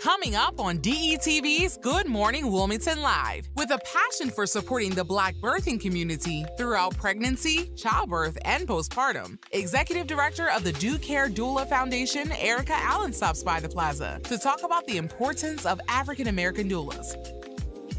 Coming up on DETV's Good Morning Wilmington Live. With a passion for supporting the Black birthing community throughout pregnancy, childbirth, and postpartum, Executive Director of the Do Care Doula Foundation, Erica Allen, stops by the plaza to talk about the importance of African American doulas.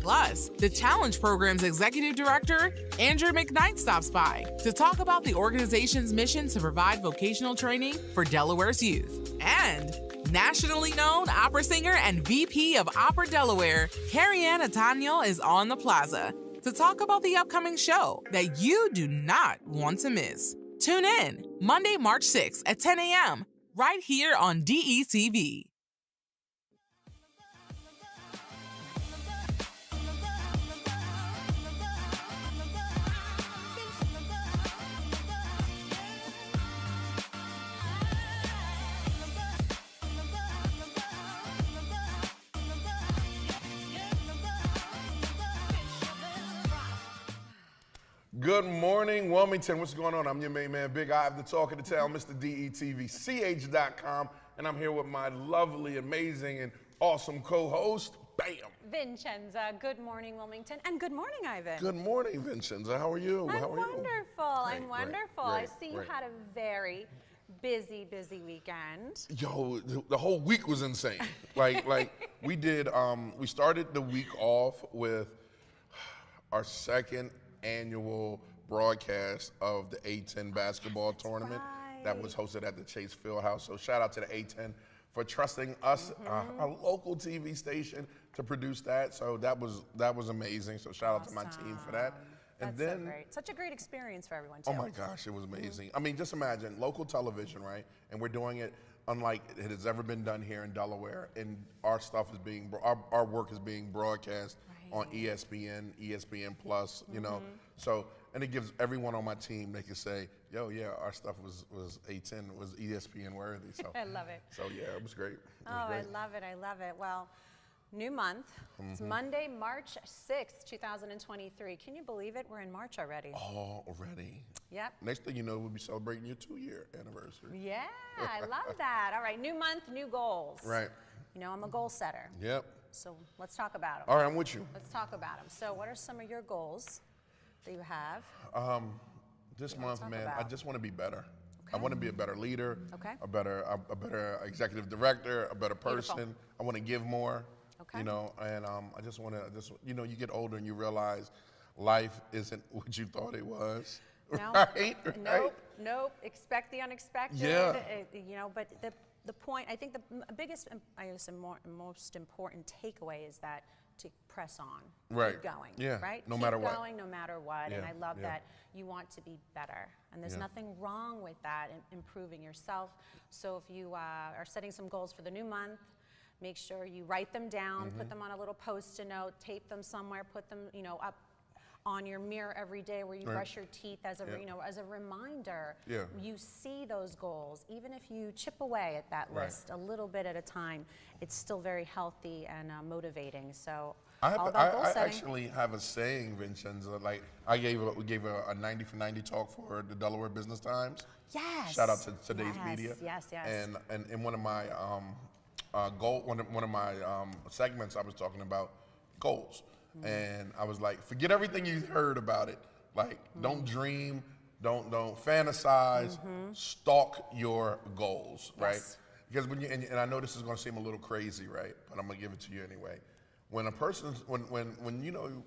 Plus, the Challenge Program's Executive Director, Andrew McKnight, stops by to talk about the organization's mission to provide vocational training for Delaware's youth. And nationally known opera singer and VP of OperaDelaware, Kerriann Otano, is on the plaza to talk about the upcoming show that you do not want to miss. Tune in Monday, March 6th at 10 a.m. right here on DETV. Good morning, Wilmington. What's going on? I'm your main man, Big Ive, the talk of the town, Mr. DETV, CH.com, and I'm here with my lovely, amazing, and awesome co-host, Bam. Vincenza. Good morning, Wilmington, and good morning, Ivan. Good morning, Vincenza. How are you? I'm wonderful. I'm wonderful. I see you great. had a very busy weekend. Yo, the whole week was insane. like we did. We started the week off with our second annual broadcast of the A10 basketball tournament that was hosted at the Chase Fieldhouse. So shout out to the A10 for trusting us, a local TV station, to produce that. So that was amazing. So shout out to my team for that. And That's then, so great. Such a great experience for everyone, too. oh my gosh, it was amazing. I mean, just imagine local television, right? And we're doing it unlike it has ever been done here in Delaware. And our stuff is being, our work is being broadcast on ESPN, ESPN Plus, you know. So, and it gives everyone on my team, they can say, yo, yeah, our stuff was A10, was ESPN worthy. So I love it. So yeah, it was great. I love it. I love it. Well, new month. It's Monday, March 6th, 2023. Can you believe it? We're in March already. Oh, already. Yep. Next thing you know, we'll be celebrating your 2-year anniversary. Yeah, I love that. All right, new month, new goals. Right. You know, I'm a goal setter. Yep. So let's talk about them. All right, I'm with you. Let's talk about them. So what are some of your goals that you have? This month, man, I just want to be better. Okay. I want to be a better leader, Okay. a better executive director, a better person. Beautiful. I want to give more, Okay. you know, and I just want to, you know, you get older and you realize life isn't what you thought it was, No. right? Nope. Expect the unexpected. Yeah. You know, but the point, I think the biggest, I guess, and most important takeaway is that to press on, Right. keep going, Yeah. right? No keep matter what. going, no matter what. And Yeah. I love Yeah. that you want to be better, and there's Yeah. nothing wrong with that, improving yourself. So if you are setting some goals for the new month, make sure you write them down, put them on a little Post-it note, tape them somewhere, put them, you know, up on your mirror every day where you Right. brush your teeth as a, Yeah. you know, as a reminder. Yeah. You see those goals, even if you chip away at that Right. list a little bit at a time, it's still very healthy and motivating. So I all about goal I setting. actually have a saying, Vincenza. Like we gave a 90 for 90 talk for the Delaware Business Times. Yes. Shout out to today's Yes, media. yes. And in one of my one of my segments, I was talking about goals, and I was like, forget everything you heard about it. Like, don't dream, don't fantasize, stalk your goals, right? Yes. Because when you and I know this is going to seem a little crazy, right? But I'm gonna give it to you anyway. When a person, when you know,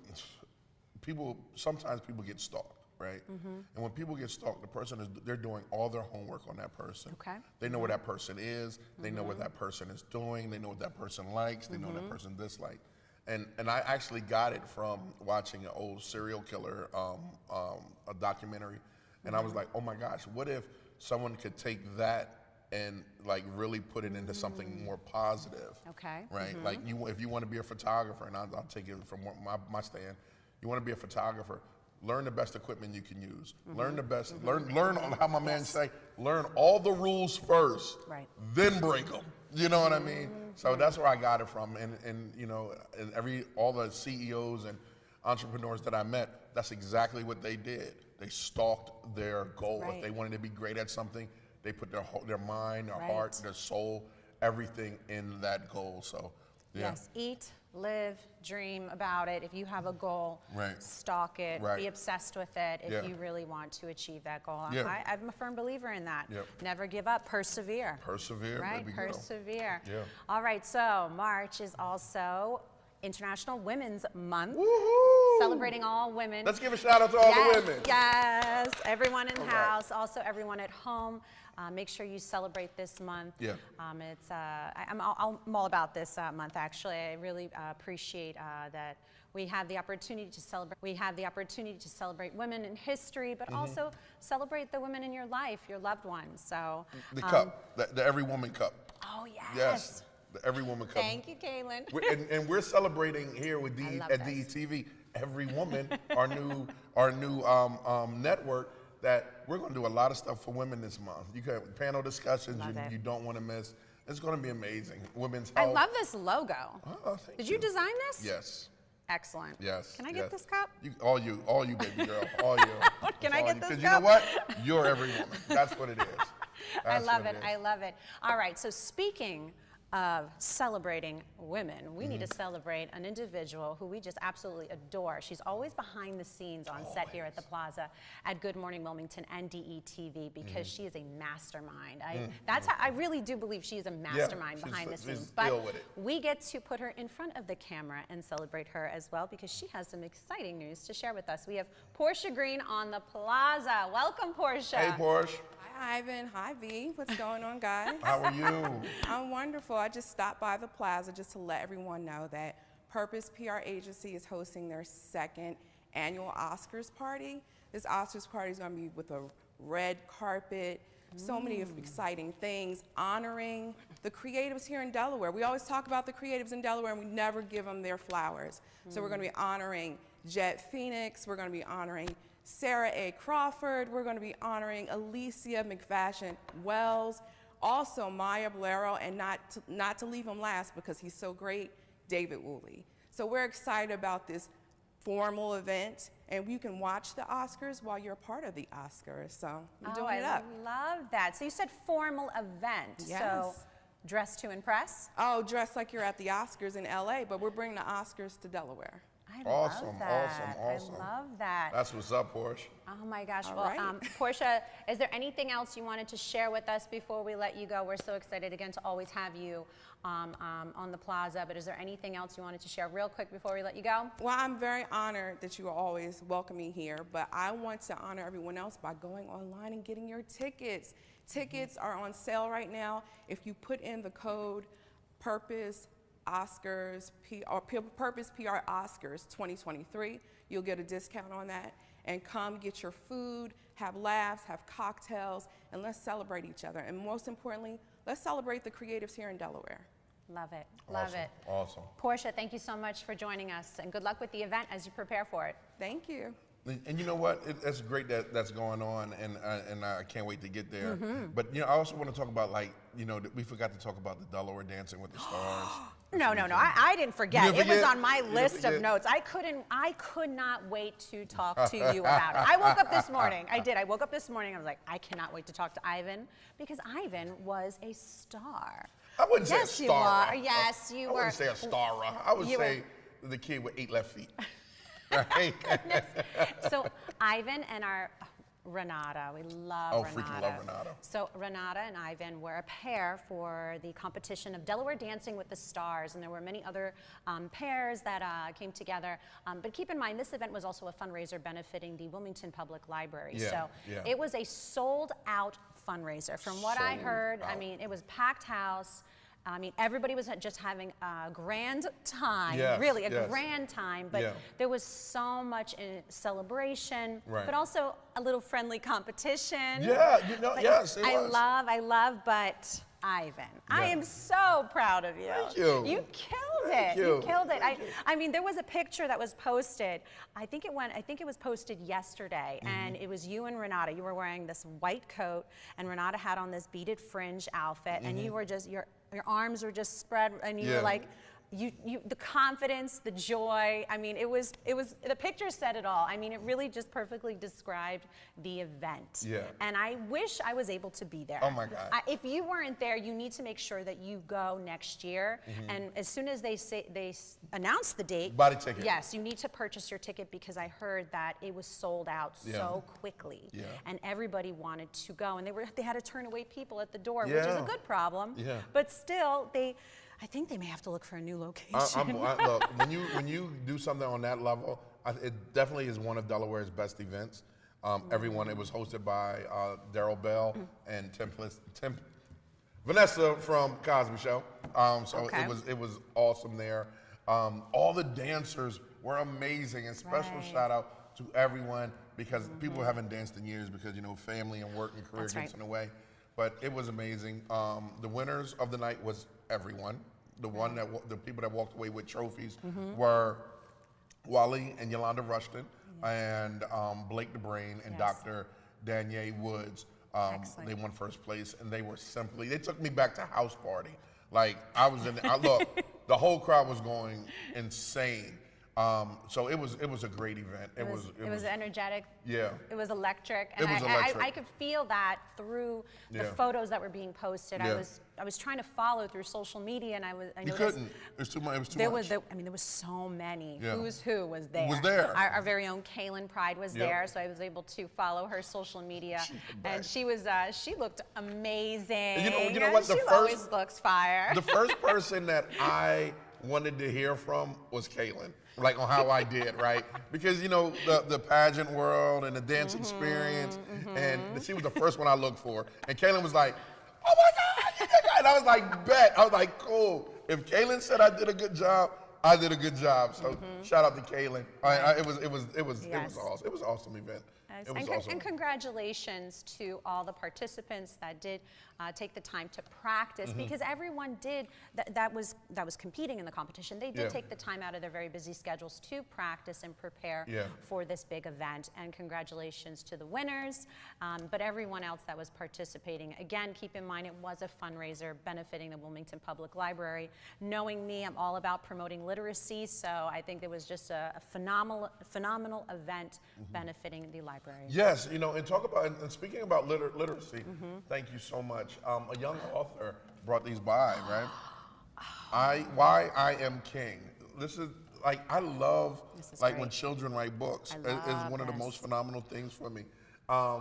sometimes people get stalked, right? And when people get stalked, the person they're doing all their homework on that person. Okay. They know where that person is. They know what that person is doing. They know what that person likes. They know what that person dislikes. And I actually got it from watching an old serial killer a documentary, and I was like, oh my gosh, what if someone could take that and like really put it into something more positive? Okay. Right? Like if you want to be a photographer, and I'll take it from my stand, you want to be a photographer, learn the best equipment you can use. Learn the best, learn how my man say, learn all the rules first, Right. then break them. You know what I mean? So that's where I got it from. And you know, and all the CEOs and entrepreneurs that I met, that's exactly what they did. They stalked their goal. Right. If they wanted to be great at something, they put their mind, their Right. heart, their soul, everything in that goal. So Yeah. Yes, eat, live, dream about it. If you have a goal, Right. stalk it, Right. be obsessed with it if Yeah. you really want to achieve that goal. Yeah. I'm a firm believer in that. Yep. Never give up, persevere. Persevere, Right, baby girl. persevere. Yeah. All right, so March is also International Women's Month. Woohoo! Celebrating all women. Let's give a shout out to all Yes, the women. Yes, everyone in the All right. house, also everyone at home. Make sure you celebrate this month. Yeah. I'm all about this month, actually. I really appreciate that we have the opportunity to celebrate. We have the opportunity to celebrate women in history, but also celebrate the women in your life, your loved ones. So The cup, the Every Woman Cup. Oh yes. Yes, the Every Woman Cup. Thank you, Kaylin. And we're celebrating here with love at this. DETV, Every Woman, our new network, that we're going to do a lot of stuff for women this month. You can panel discussions Love it. you don't want to miss. It's going to be amazing. Women's I health. love this logo. Oh, thank Did you design this? Yes. Excellent. Yes. Can I yes. get this cup? All you, baby girl, all you. Can I get this Because cup? you know what? You're every woman. That's what it is. I That's love what it. is. I love it. All right. So speaking of celebrating women, we need to celebrate an individual who we just absolutely adore. She's always behind the scenes on set here at the Plaza at Good Morning Wilmington and DETV because she is a mastermind. I really do believe she is a mastermind behind the scenes. But we get to put her in front of the camera and celebrate her as well because she has some exciting news to share with us. We have Portia Green on the Plaza. Welcome, Portia. Hey, Porsche. Hi, Ivan. Hi, V. What's going on, guys? How are you? I'm wonderful. I just stopped by the Plaza just to let everyone know that Purpose PR Agency is hosting their second annual Oscars party. This Oscars party is going to be with a red carpet, so many exciting things, honoring the creatives here in Delaware. We always talk about the creatives in Delaware and we never give them their flowers. So we're going to be honoring Jet Phoenix, we're going to be honoring Sarah A. Crawford, we're going to be honoring Alicia McFashion Wells, also Maya Bolero, and not to leave him last because he's so great, David Woolley. So we're excited about this formal event, and you can watch the Oscars while you're a part of the Oscars. So I'm doing it up. I love that. So you said formal event. Yes. So dress to impress? Oh, dress like you're at the Oscars in LA, but we're bringing the Oscars to Delaware. I Awesome, love that. awesome. I love that. That's what's up, Porsche. Oh my gosh. All Well, right. Portia, is there anything else you wanted to share with us before we let you go? We're so excited again to always have you on the Plaza, but is there anything else you wanted to share real quick before we let you go? Well, I'm very honored that you always welcome me here, but I want to honor everyone else by going online and getting your tickets. Tickets are on sale right now. If you put in the code Purpose Oscars, Purpose PR Oscars 2023, you'll get a discount on that. And come get your food, have laughs, have cocktails, and let's celebrate each other. And most importantly, let's celebrate the creatives here in Delaware. Love it. Love Awesome, it. awesome. Portia, thank you so much for joining us, and good luck with the event as you prepare for it. Thank you. And you know what? It's great that that's going on, and I can't wait to get there. But I also want to talk about we forgot to talk about the Delaware Dancing with the Stars. No. I didn't forget. You didn't It was forget? on my You didn't list of forget? notes. I could not wait to talk to you about it. I woke up this morning. I did. I woke up this morning. I was like, I cannot wait to talk to Ivan because Ivan was a star. I wouldn't say a Yes, you star. are. Yes, you I were. wouldn't say a star. I would You say the kid with 8 left feet. Right? So Ivan and our Renata, we love Oh, Renata. freaking love Renata. So Renata and Ivan were a pair for the competition of Delaware Dancing with the Stars, and there were many other pairs that came together. But keep in mind, this event was also a fundraiser benefiting the Wilmington Public Library. Yeah, So yeah. it was a sold-out fundraiser. From what I Sold heard, I out. mean, it was packed house. I mean, everybody was just having a grand time, Yes, really, a yes. grand time. But Yeah. there was so much celebration, Right. but also a little friendly competition. Yeah, But yes, it I was. love, but Ivan, I Yeah. am so proud of you. Thank you. You killed Thank it. you. You killed it. Thank you. I mean, there was a picture that was posted. I think it was posted yesterday, and it was you and Renata. You were wearing this white coat, and Renata had on this beaded fringe outfit, and you were just your arms were just spread, and you Yeah. were like, the confidence, the joy. I mean, it was the picture said it all. I mean, it really just perfectly described the event. Yeah. And I wish I was able to be there. Oh my God. If you weren't there, you need to make sure that you go next year. And as soon as they announce the date, buy the ticket. yes, you need to purchase your ticket, because I heard that it was sold out so quickly. Yeah. And everybody wanted to go, and they had to turn away people at the door, which is a good problem. Yeah. But still, I think they may have to look for a new location. Look, when you do something on that level, it definitely is one of Delaware's best events. Everyone, it was hosted by Daryl Bell and Vanessa from Cosby Show. So it was awesome there. All the dancers were amazing, and special shout out to everyone, because people haven't danced in years because, you know, family and work and career gets in the way. But it was amazing. The winners of the night was everyone. The people that walked away with trophies were Wally and Yolanda Rushton, and Blake DeBrain and Dr. Danielle Woods. They won first place, and they took me back to house party. Like, I was in there, look, the whole crowd was going insane. So it was a great event. It was energetic. Yeah. It was electric. And it was electric. I could feel that through the photos that were being posted. Yeah. I was trying to follow through social media, and I you couldn't. It was too much. There was so many. Yeah. Who's Who was there. Was there. Our very own Kaylin Pride was there, so I was able to follow her social media, and she looked amazing. You know what? She always looks fire. The first person that I wanted to hear from was Kaylin. Like, on how I did, right? Because, you know, the pageant world and the dance experience, and she was the first one I looked for. And Kaylin was like, oh my God, you did that. And I was like, bet. I was like, cool. If Kaylin said I did a good job, I did a good job. So shout out to Kaylin. It was awesome. It was an awesome event. It was awesome. And congratulations to all the participants that did take the time to practice, because everyone did that was competing in the competition. They did take the time out of their very busy schedules to practice and prepare for this big event. And congratulations to the winners, but everyone else that was participating. Again, keep in mind, it was a fundraiser benefiting the Wilmington Public Library. Knowing me, I'm all about promoting literacy, so I think it was just a phenomenal event benefiting the library. Yes, you know, and speaking about literacy, thank you so much. A young author brought these by, right? Why I Am King. This is, like, I love, like, when children write books. It's one of the most phenomenal things for me.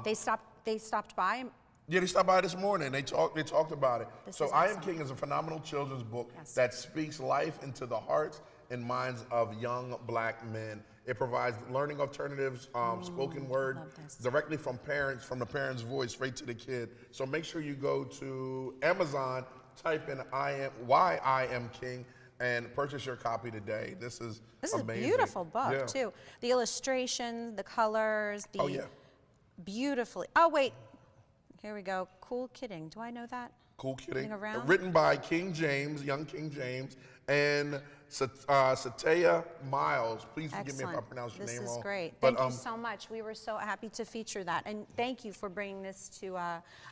They stopped by. Yeah, they stopped by this morning. They talked about it. So I Am King is a phenomenal children's book that speaks life into the hearts and minds of young Black men. It provides learning alternatives, spoken word, directly from the parent's voice, straight to the kid. So make sure you go to Amazon, type in Why I Am King, and purchase your copy today. This is amazing. A beautiful book, too. The illustrations, the colors, beautifully. Oh, wait. Here we go. Cool Kidding. Do I know that? Cool Kidding. Written by King James, young King James, and Sataya Miles. Please forgive me if I pronounce your name wrong. This is great. Thank you so much. We were so happy to feature that. And thank you for bringing this to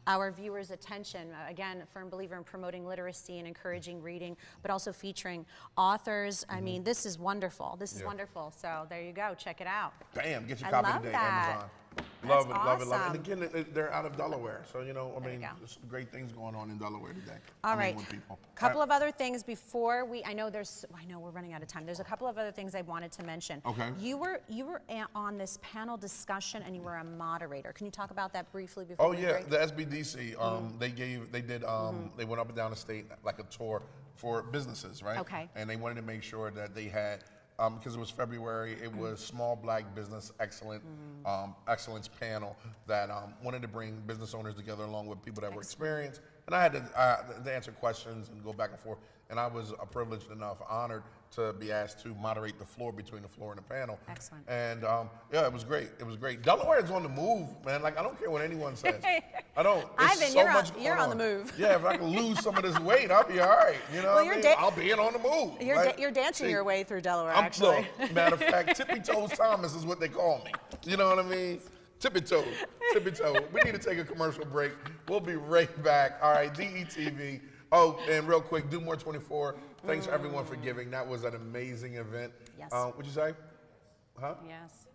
our viewers' attention. Again, a firm believer in promoting literacy and encouraging reading, but also featuring authors. I mean, this is wonderful. This is wonderful. So there you go. Check it out. Bam. Get your copy today, Amazon. Love it. And again, they're out of Delaware. So, you know, I mean, there's some great things going on in Delaware today. All right. Couple of other things before I know we're running out of time. There's a couple of other things I wanted to mention. Okay. You were on this panel discussion, and you were a moderator. Can you talk about that briefly before we break? The SBDC, they went up and down the state, like a tour for businesses, right? Okay. And they wanted to make sure that they had, because it was February, it was Small Black Business Excellence panel that wanted to bring business owners together along with people that were experienced. And I had to answer questions and go back and forth. And I was privileged enough, honored to be asked to moderate the floor between the floor and the panel. Excellent. And it was great. It was great. Delaware is on the move, man. Like, I don't care what anyone says. I don't. Ivan, you're on the move. Yeah, if I can lose some of this weight, I'll be all right. You know what I mean? I'll be on the move. You're dancing your way through Delaware, actually. Look, matter of fact, Tippy Toes Thomas is what they call me. You know what I mean? Tippy toe. We need to take a commercial break. We'll be right back. All right, DETV. Oh, and real quick, Do More 24. Thanks everyone for giving. That was an amazing event. Yes. What'd you say? Huh? Yes.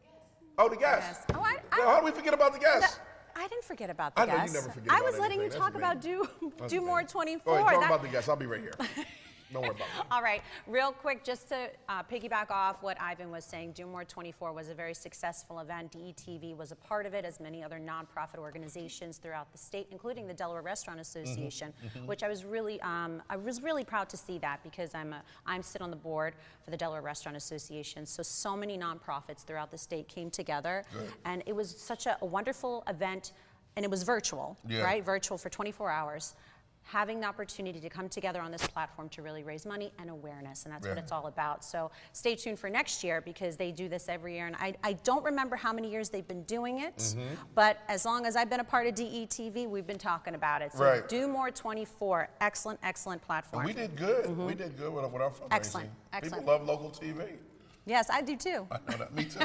Oh, the guests. Yes. Oh, How do we forget about the guests? I didn't forget about the guests. I know you never forget I about was letting you anything. talk That's about Do More 24. All right, talk about the guests. I'll be right here. Don't worry about it. All right, real quick, just to piggyback off what Ivan was saying, Do More 24 was a very successful event. DETV was a part of it, as many other nonprofit organizations throughout the state, including the Delaware Restaurant Association, which I was really proud to see that, because I'm sit on the board for the Delaware Restaurant Association. So many nonprofits throughout the state came together, and it was such a wonderful event, and it was virtual, right? Virtual for 24 hours. Having the opportunity to come together on this platform to really raise money and awareness, and that's what it's all about. So stay tuned for next year, because they do this every year, and I don't remember how many years they've been doing it, but as long as I've been a part of DETV, we've been talking about it. So Do More 24, excellent platform. And we did good. We did good with our fundraising. Excellent. People love local TV. Yes, I do too. I know that. Me too.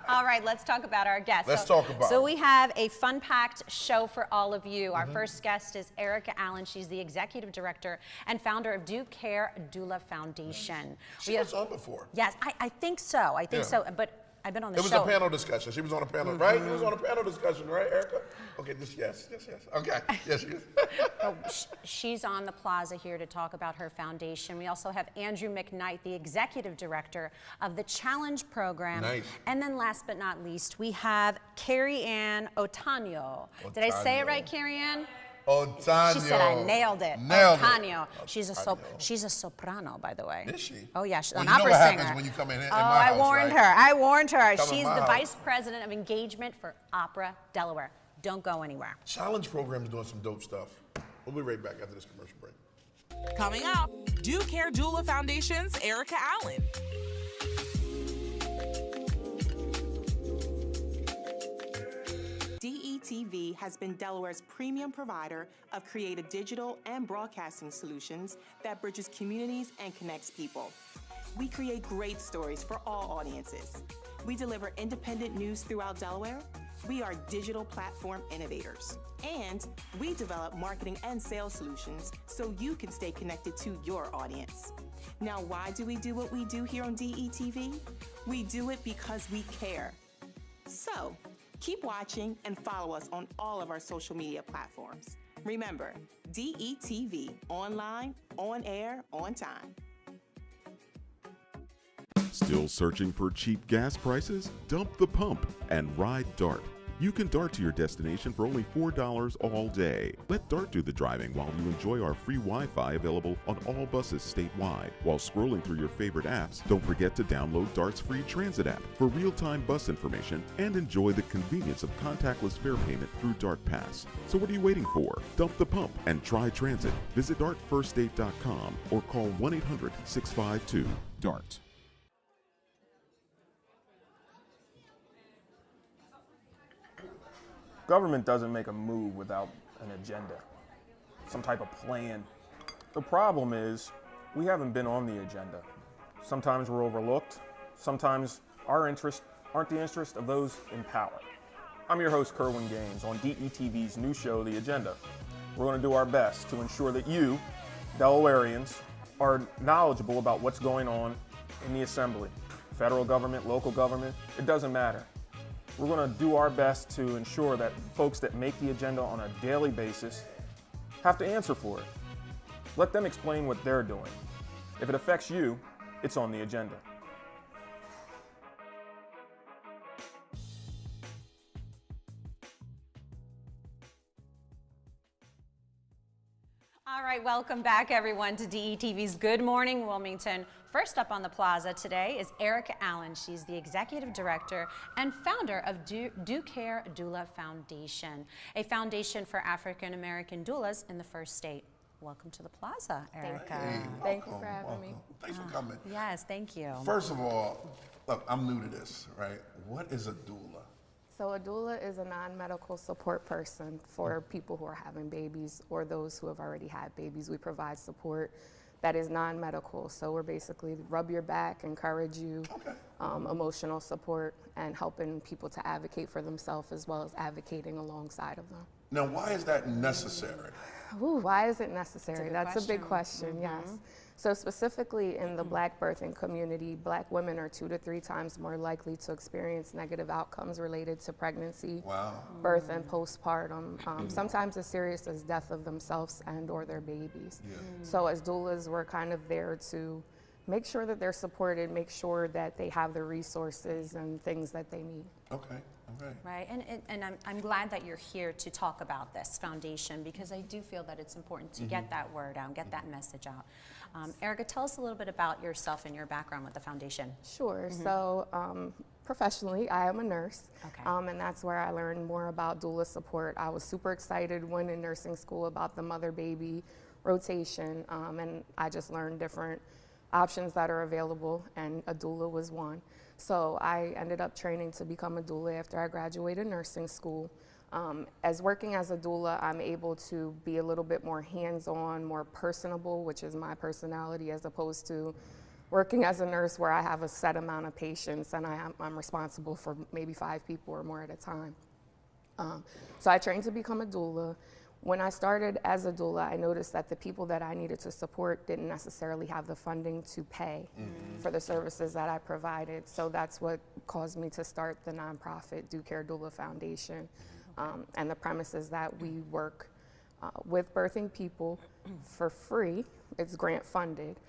All right, let's talk about our guests. Let's talk about So it. we have a fun-packed show for all of you. Our first guest is Erica Allen. She's the executive director and founder of Do Care Doula Foundation. She was on before. Yes, I think so. I think so. But I've been on the show. It was a panel discussion. She was on a panel, right? You was on a panel discussion, right, Erica? Okay, yes. Okay, yes, she is. She's on the plaza here to talk about her foundation. We also have Andrew McKnight, the executive director of the Challenge program. Nice. And then last but not least, we have Kerriann Otano. Did I say it right, Kerriann? Otano. She said I nailed it. Otano. She's a soprano, by the way. Is she? Oh yeah, she's well, an you know opera what singer. happens when you come in my I house, warned right? her. I warned her. Come in She's my the house. vice president of engagement for Opera Delaware. Don't go anywhere. Challenge program's doing some dope stuff. We'll be right back after this commercial break. Coming up, Do Care Doula Foundation's Erica Allen. DETV has been Delaware's premium provider of creative digital and broadcasting solutions that bridges communities and connects people. We create great stories for all audiences. We deliver independent news throughout Delaware. We are digital platform innovators. And we develop marketing and sales solutions so you can stay connected to your audience. Now, why do we do what we do here on DETV? We do it because we care. So, keep watching and follow us on all of our social media platforms. Remember, DETV, online, on air, on time. Still searching for cheap gas prices? Dump the pump and ride DART. You can DART to your destination for only $4 all day. Let DART do the driving while you enjoy our free Wi-Fi available on all buses statewide. While scrolling through your favorite apps, don't forget to download DART's free transit app for real-time bus information and enjoy the convenience of contactless fare payment through DART Pass. So what are you waiting for? Dump the pump and try transit. Visit dartfirststate.com or call 1-800-652-DART. Government doesn't make a move without an agenda, some type of plan. The problem is we haven't been on the agenda. Sometimes we're overlooked. Sometimes our interests aren't the interest of those in power. I'm your host, Kerwin Gaines, on DETV's new show, The Agenda. We're going to do our best to ensure that you, Delawareans, are knowledgeable about what's going on in the Assembly. Federal government, local government, it doesn't matter. We're going to do our best to ensure that folks that make the agenda on a daily basis have to answer for it. Let them explain what they're doing. If it affects you, it's on the agenda. All right, welcome back everyone to DETV's Good Morning Wilmington. First up on the plaza today is Erica Allen. She's the executive director and founder of Do Care Doula Foundation, a foundation for African American doulas in the first state. Welcome to the plaza, Erica. Hey, Thank you for having me. Thanks for coming. Yes, thank you. First of all, look, I'm new to this, right? What is a doula? So a doula is a non-medical support person for people who are having babies or those who have already had babies. We provide support that is non-medical. So we're basically rub your back, encourage you, emotional support, and helping people to advocate for themselves as well as advocating alongside of them. Now, why is that necessary? Ooh, why is it necessary? good That's a big question. question, yes. So specifically in the Black birthing community, Black women are 2 to 3 times more likely to experience negative outcomes related to pregnancy, birth, and postpartum, sometimes as serious as death of themselves and or their babies. So as doulas, we're kind of there to make sure that they're supported, make sure that they have the resources and things that they need. Okay. Right, and I'm glad that you're here to talk about this foundation, because I do feel that it's important to get that word out, get that message out. Erica, tell us a little bit about yourself and your background with the foundation. Sure, so professionally, I am a nurse, Okay. and that's where I learned more about doula support. I was super excited when in nursing school about the mother-baby rotation, and I just learned different options that are available, and a doula was one. So I ended up training to become a doula after I graduated nursing school. As working as a doula, I'm able to be a little bit more hands-on, more personable, which is my personality, as opposed to working as a nurse where I have a set amount of patients and I'm responsible for maybe 5 people or more at a time. So I trained to become a doula. When I started as a doula, I noticed that the people that I needed to support didn't necessarily have the funding to pay for the services that I provided. So that's what caused me to start the nonprofit Do Care Doula Foundation. And the premise is that we work with birthing people for free. It's grant funded,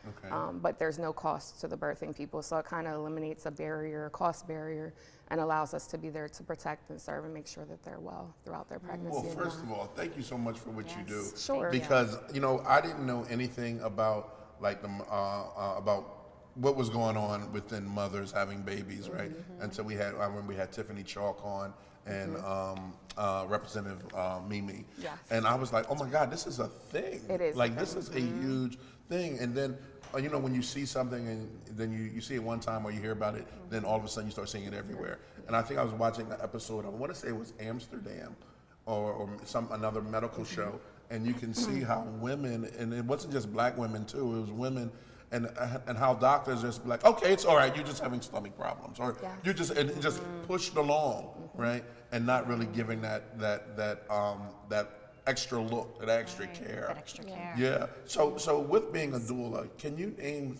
but there's no cost to the birthing people. So it kind of eliminates a barrier, a cost barrier, and allows us to be there to protect and serve and make sure that they're well throughout their pregnancy. Well, first of all, thank you so much for what you do. Sure. Because, you know, I didn't know anything about like the about what was going on within mothers having babies, right? And so I remember we had Tiffany Chalk on and Representative Mimi. Yes. And I was like, oh my God, this is a thing. It is. Like, this is a huge thing. And then, you know, when you see something and then you see it one time or you hear about it, then all of a sudden you start seeing it everywhere. And I think I was watching an episode, I want to say it was Amsterdam or another medical show, and you can see how women, and it wasn't just black women too, it was women, and how doctors just be like, okay, it's all right, you're just having stomach problems, or you just pushed along, right, and not really giving that extra look, that extra care. That extra care. Yeah. So with being a doula, can you name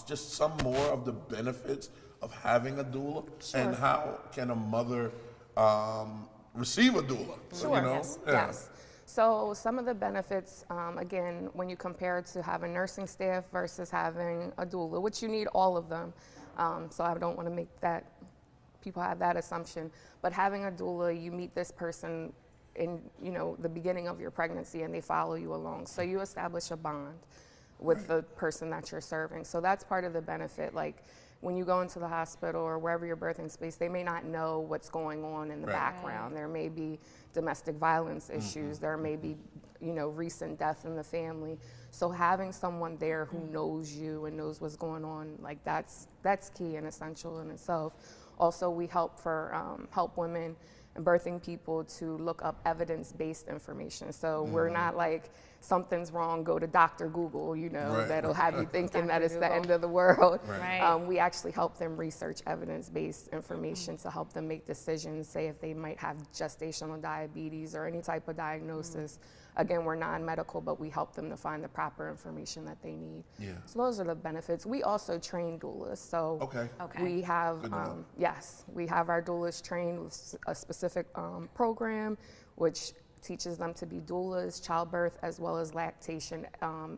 just some more of the benefits of having a doula, and how can a mother receive a doula? Sure. You know? Yes. So some of the benefits, again, when you compare to having nursing staff versus having a doula, which you need all of them. So I don't want to make that, people have that assumption, but having a doula, you meet this person in, you know, the beginning of your pregnancy and they follow you along. So you establish a bond with the person that you're serving. So that's part of the benefit. Like when you go into the hospital or wherever your birthing space, they may not know what's going on in the background. There may be domestic violence issues. There may be, you know, recent death in the family. So having someone there who knows you and knows what's going on, like that's key and essential in itself. Also, we help women and birthing people to look up evidence-based information. So we're not like, something's wrong, go to Dr. Google, you know, that'll have you thinking that it's the end of the world. We actually help them research evidence-based information to help them make decisions, say if they might have gestational diabetes or any type of diagnosis. Again, we're non-medical, but we help them to find the proper information that they need. So those are the benefits. We also train doulas. So we have, we have our doulas trained with a specific program, which teaches them to be doulas, childbirth, as well as lactation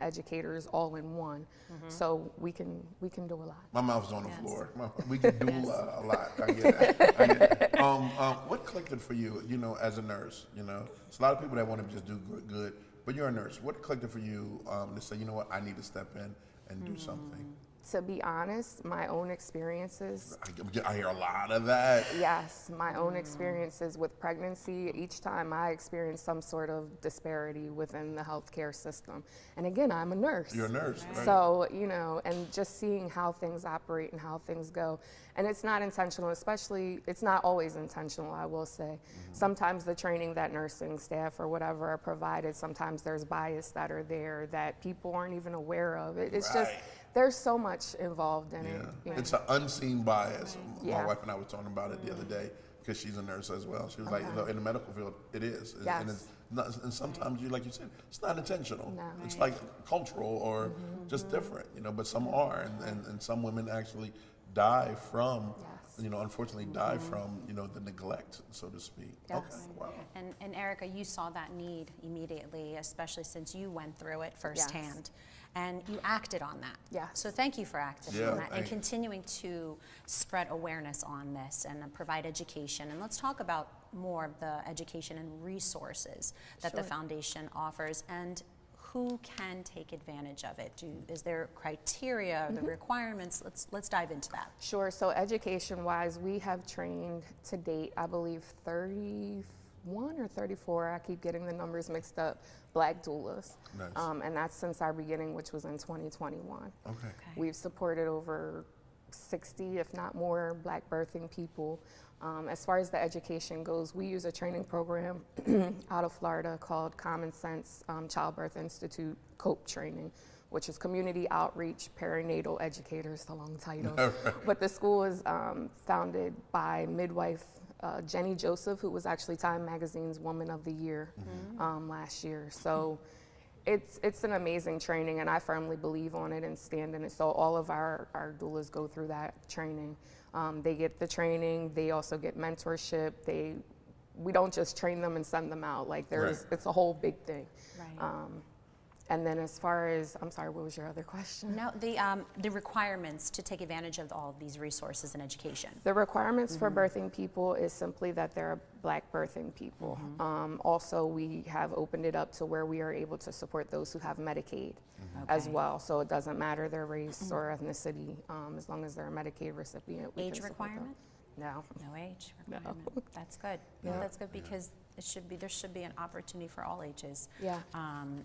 educators all in one. So we can do a lot. My mouth's on the floor. We can do a lot. I get that. What clicked it for you, you know, as a nurse? You know, it's a lot of people that want to just do good, but you're a nurse. What clicked it for you to say, you know what, I need to step in and do something? To be honest, my own experiences. I hear a lot of that. Yes, my own experiences with pregnancy. Each time I experience some sort of disparity within the healthcare system. And again, I'm a nurse. You're a nurse, right? So, you know, and just seeing how things operate and how things go. And it's not intentional, especially, it's not always intentional, I will say. Sometimes the training that nursing staff or whatever are provided, sometimes there's bias that are there that people aren't even aware of. It's just, there's so much involved in it. You know? It's an unseen bias. My wife and I were talking about it the other day because she's a nurse as well. She was like, in the medical field, it is. And And sometimes, like you said, it's not intentional. No. It's like cultural or just different, but some are, and some women actually die from, unfortunately die from, the neglect, so to speak. Yes. Okay, wow. And Erica, you saw that need immediately, especially since you went through it firsthand. And you acted on that. Yes. So thank you for acting Yeah, on that and thank you. continuing to spread awareness on this and provide education. And let's talk about more of the education and resources that the foundation offers and who can take advantage of it. Is there criteria, the requirements? Let's dive into that. Sure. So education-wise, we have trained to date, I believe, 31 or 34. I keep getting the numbers mixed up. Black doulas. Nice. And that's since our beginning, which was in 2021. Okay. We've supported over 60, if not more, Black birthing people. As far as the education goes, we use a training program out of Florida called Common Sense Childbirth Institute COPE training, which is Community Outreach Perinatal Educators, a long title. But the school is founded by midwife Jenny Joseph, who was actually Time Magazine's Woman of the Year last year. So it's an amazing training, and I firmly believe on it and stand in it. So all of our doulas go through that training. They get the training. They also get mentorship. We don't just train them and send them out. Like it's a whole big thing. Right. And then as far as, I'm sorry, what was your other question? No, the requirements to take advantage of all of these resources and education. The requirements for birthing people is simply that they're Black birthing people. Also, we have opened it up to where we are able to support those who have Medicaid as well. So it doesn't matter their race or ethnicity, as long as they're a Medicaid recipient. We Age can support them. requirement? No. No age requirement. That's good. Yeah. That's good because there should be an opportunity for all ages. Yeah.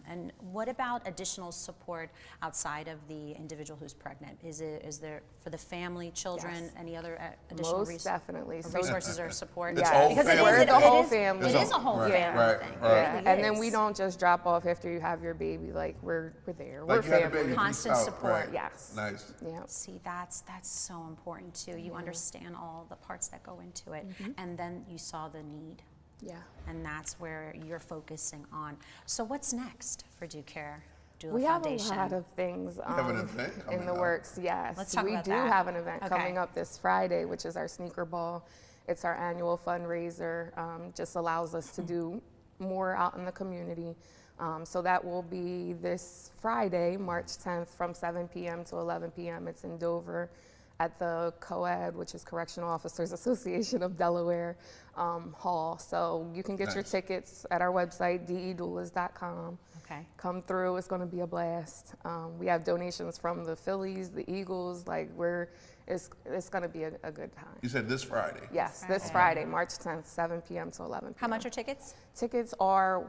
And what about additional support outside of the individual who's pregnant? Is there for the family, children, Yes. any other additional Most definitely. So resources or support? It's all because family. We're the whole family. It is a whole Right, family right, thing. right. Yeah. It really And then is. we don't just drop off after you have your baby. Like we're there. Like We're you had a family. baby, peace Constant out, support. right. Yes. Nice. Yeah. See, that's so important too. You understand all the parts that go into it, and then you saw the need. Yeah. And that's where you're focusing on. So what's next for Do Care Doula We have Foundation? a lot of things have an event in coming the up. works, yes. Let's talk we about do that. have an event Okay. coming up this Friday, which is our sneaker ball. It's our annual fundraiser. Just allows us to do more out in the community. So that will be this Friday, March 10th from 7 p.m. to 11 p.m. It's in Dover at the COAD, which is Correctional Officers Association of Delaware Hall. So you can get your Nice. tickets at our website, dedoulas.com. Okay. Come through, it's gonna be a blast. We have donations from the Phillies, the Eagles, it's gonna be a good time. You said this Friday. Yes, this Friday, March 10th, 7 p.m. to 11 p.m. How much are tickets? Tickets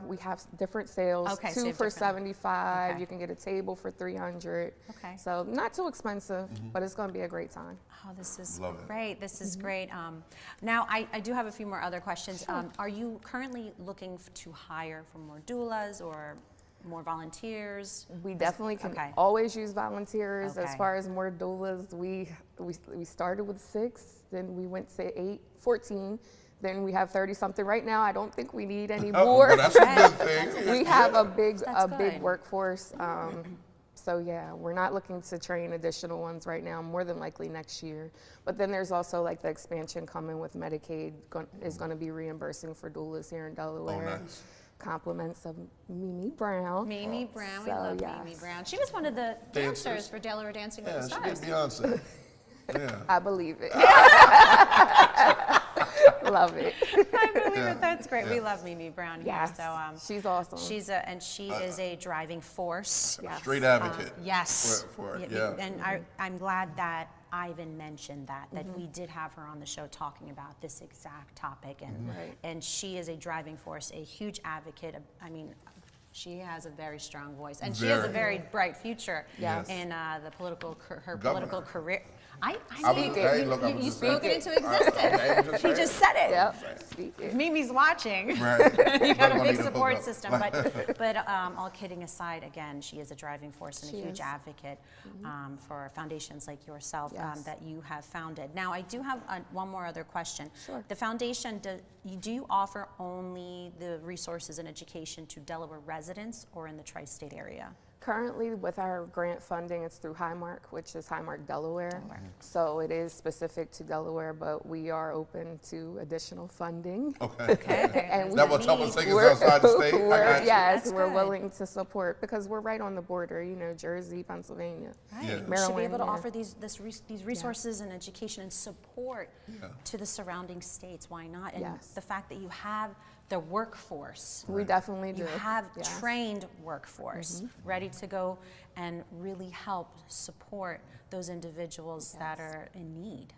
we have different sales. Okay, so you Two have for different- 75, Okay. you can get a table for 300. Okay. So not too expensive, but it's gonna be a great time. Oh, this is Love it. great. This is great. Now, I do have a few more other questions. Are you currently looking to hire for more doulas or more volunteers? We definitely can Okay. always use volunteers. As Okay. far as more doulas, we started with 6, then we went to 8, 14, then we have 30-something. Right now, I don't think we need any Oh, more. well, that's a good thing. We have a big That's big good. workforce. So yeah, we're not looking to train additional ones right now, more than likely next year. But then there's also like the expansion coming with Medicaid is going to be reimbursing for doulas here in Delaware. Oh, nice. Compliments of Mimi Brown. Mimi Brown, we So, love yes. Mimi Brown. She was one of the Dancers. dancers for Delaware Dancing with Yeah, the she did Stars. Beyonce. Yeah. I believe it. Love it. I believe Yeah. it. That's great. We Yeah. love Mimi Brown here. Yes, So she's awesome. she is a driving force. Yes. Straight advocate. Yes. For it, Yeah, yeah. And I'm glad that Ivan mentioned that we did have her on the show talking about this exact topic, and Right. and she is a driving force, a huge advocate. I mean, she has a very strong voice, and she has a Very. very bright future Yes. in the political her Governor. political career. You spoke it into existence. He just said it. Yep. Speak it. Mimi's watching. Right. You got a big support system. But all kidding aside, again, she is a driving force and a huge advocate for foundations like yourself that you have founded. Now, I do have one more other question. Sure. The foundation, do you offer only the resources and education to Delaware residents or in the tri-state area? Currently, with our grant funding, it's through Highmark, which is Highmark Delaware. So it is specific to Delaware, but we are open to additional funding. Okay. And That will help us take us outside the state? Yes, we're willing to support because we're right on the border, you know, Jersey, Pennsylvania. Right. Yeah. We should be able to offer these resources and education and support to the surrounding states. Why not? And the fact that you have the workforce. We definitely do. You have trained workforce ready to go and really help support those individuals that are in need.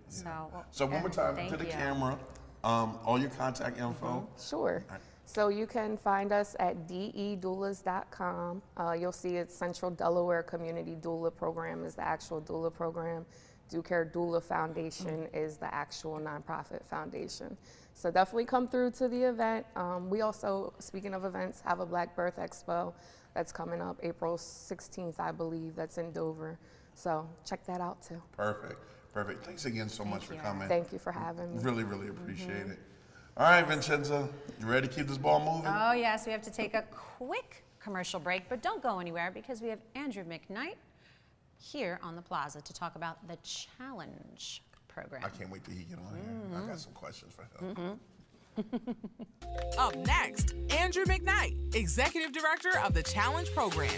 So one more time to the camera, all your contact info. Sure. So you can find us at dedoulas.com. You'll see it's Central Delaware Community Doula Program is the actual doula program. Do Care Doula Foundation is the actual nonprofit foundation. So definitely come through to the event. We also, speaking of events, have a Black Birth Expo that's coming up April 16th, I believe, that's in Dover. So check that out too. Perfect. Thanks again so much for coming. Thank you for having me. Really, really appreciate it. All right, Vincenza, you ready to keep this ball moving? Oh yes, we have to take a quick commercial break, but don't go anywhere because we have Andrew McKnight here on the Plaza to talk about the Challenge program. I can't wait till he get on here. I got some questions for him. Up next, Andrew McKnight, Executive Director of the Challenge program.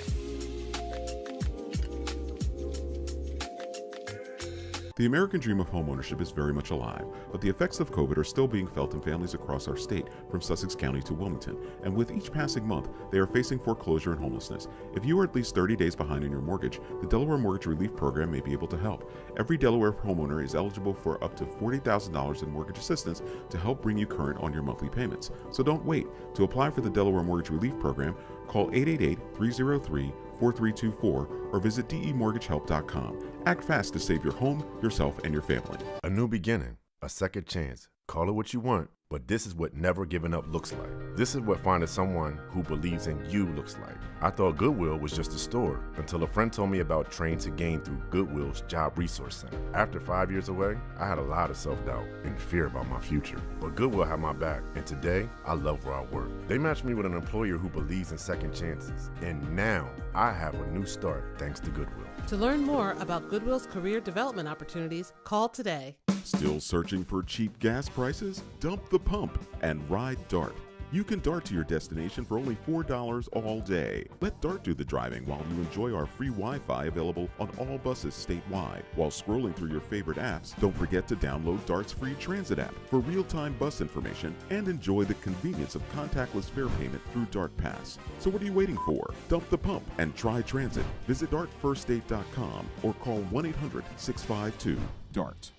The American dream of homeownership is very much alive, but the effects of COVID are still being felt in families across our state, from Sussex County to Wilmington, and with each passing month, they are facing foreclosure and homelessness. If you are at least 30 days behind in your mortgage, the Delaware Mortgage Relief Program may be able to help. Every Delaware homeowner is eligible for up to $40,000 in mortgage assistance to help bring you current on your monthly payments. So don't wait. To apply for the Delaware Mortgage Relief Program, call 888-303-4324 or visit demortgagehelp.com. Act fast to save your home, yourself, and your family. A new beginning, a second chance. Call it what you want, but this is what never giving up looks like. This is what finding someone who believes in you looks like. I thought Goodwill was just a store until a friend told me about Train to Gain through Goodwill's Job Resource Center. After 5 years away, I had a lot of self-doubt and fear about my future. But Goodwill had my back, and today, I love where I work. They matched me with an employer who believes in second chances. And now, I have a new start thanks to Goodwill. To learn more about Goodwill's career development opportunities, call today. Still searching for cheap gas prices? Dump the pump and ride DART. You can DART to your destination for only $4 all day. Let DART do the driving while you enjoy our free Wi-Fi available on all buses statewide. While scrolling through your favorite apps, don't forget to download DART's free transit app for real-time bus information and enjoy the convenience of contactless fare payment through DART Pass. So what are you waiting for? Dump the pump and try transit. Visit dartfirststate.com or call 1-800-652-DART.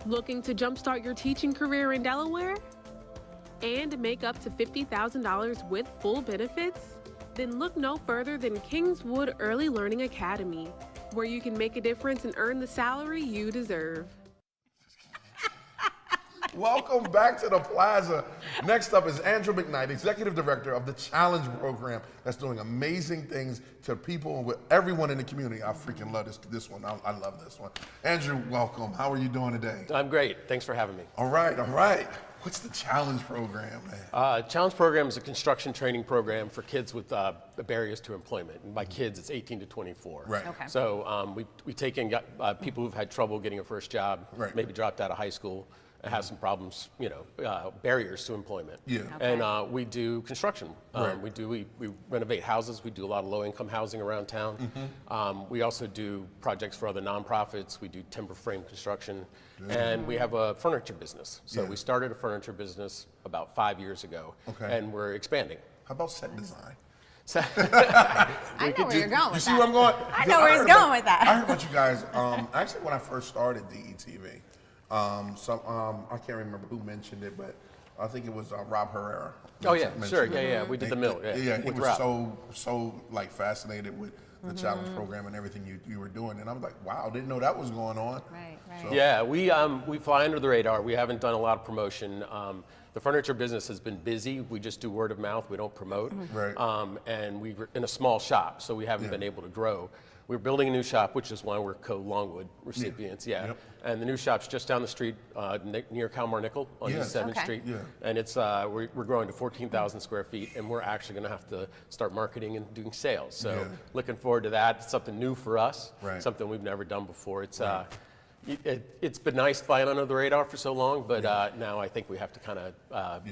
Looking to jumpstart your teaching career in Delaware? And make up to $50,000 with full benefits? Then look no further than Kingswood Early Learning Academy, where you can make a difference and earn the salary you deserve. Welcome back to the Plaza. Next up is Andrew McKnight, Executive Director of the Challenge program that's doing amazing things to people and with everyone in the community. I freaking love this one. I love this one. Andrew, welcome. How are you doing today? I'm great. Thanks for having me. All right. What's the Challenge program, man? Challenge program is a construction training program for kids with barriers to employment. And by kids, it's 18 to 24. Right. Okay. So we take in people who've had trouble getting a first job, maybe dropped out of high school, and have some problems, barriers to employment. Yeah. Okay. And we do construction. We renovate houses. We do a lot of low-income housing around town. We also do projects for other nonprofits. We do timber frame construction. And we have a furniture business. So we started a furniture business about 5 years ago. Okay. And we're expanding. How about set design? I know where you're going with that. You see where I'm going? I know where he's going with that. I heard about you guys. Actually, when I first started DETV, I can't remember who mentioned it, but I think it was Rob Herrera. Oh yeah, mentioned sure, it. yeah, we did the mill. Yeah, he with was Rob. so like fascinated with the challenge program and everything you were doing, and I was like, wow, didn't know that was going on. Right, right. So, Yeah, we fly under the radar. We haven't done a lot of promotion. The furniture business has been busy. We just do word of mouth. We don't promote. Right. And we were in a small shop, so we haven't been able to grow. We're building a new shop, which is why we're co-Longwood recipients. Yeah. Yep. And the new shop's just down the street near Kalmar Nickel on Yes. East 7th Okay. Street. Yeah. And it's we're growing to 14,000 square feet, and we're actually going to have to start marketing and doing sales. So Yeah. looking forward to that. It's something new for us. Right. Something we've never done before. It's it's been nice flying under the radar for so long, but now I think we have to kind of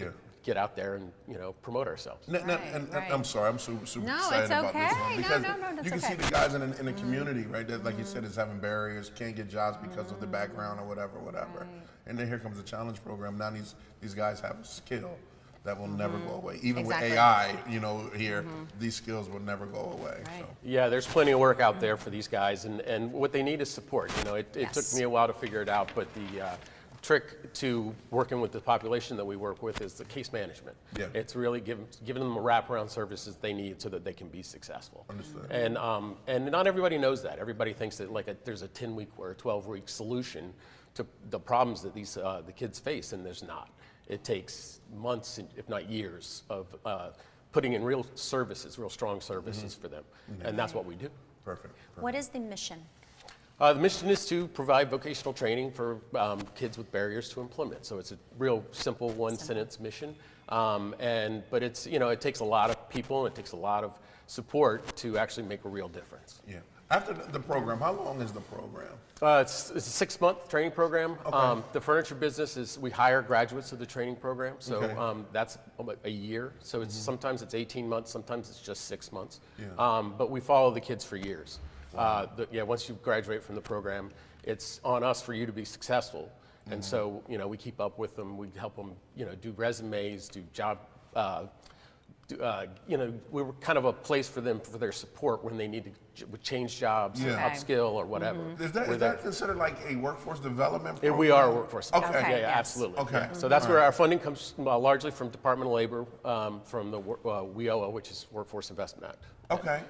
get out there and promote ourselves. And I'm sorry, I'm super No, excited it's about this okay. one No, because no, that's you can okay. see the guys in the community, right? That, like you said, is having barriers, can't get jobs because of the background or whatever. And then here comes the challenge program. Now these guys have a skill that will never go away. Even Exactly. with AI, here, these skills will never go away. Right. So. Yeah, there's plenty of work out there for these guys, and what they need is support. It Yes. took me a while to figure it out, but the trick to working with the population that we work with is the case management. Yeah. It's really giving them the wraparound services they need so that they can be successful. Understood. And not everybody knows that. Everybody thinks that there's a 10-week or a 12-week solution to the problems that the kids face, and there's not. It takes months, if not years, of putting in real services, real strong services for them, and that's what we do. Perfect. What is the mission? The mission is to provide vocational training for kids with barriers to employment. So it's a real simple one-sentence mission, but it's it takes a lot of people and it takes a lot of support to actually make a real difference. Yeah. After the program, how long is the program? It's a 6-month training program. Okay. The furniture business we hire graduates of the training program, so Okay. that's a year. So it's sometimes it's 18 months, sometimes it's just 6 months. Yeah. But we follow the kids for years. Once you graduate from the program, it's on us for you to be successful. And so we keep up with them. We help them do resumes, do job. We were kind of a place for them for their support when they need to change jobs, or Yeah. upskill, or whatever. Is that considered like a workforce development program? We are a workforce. Okay. Yeah, yes. absolutely. Okay. Yeah. So that's where our funding comes largely from Department of Labor, from the WIOA, which is Workforce Investment Act. Okay.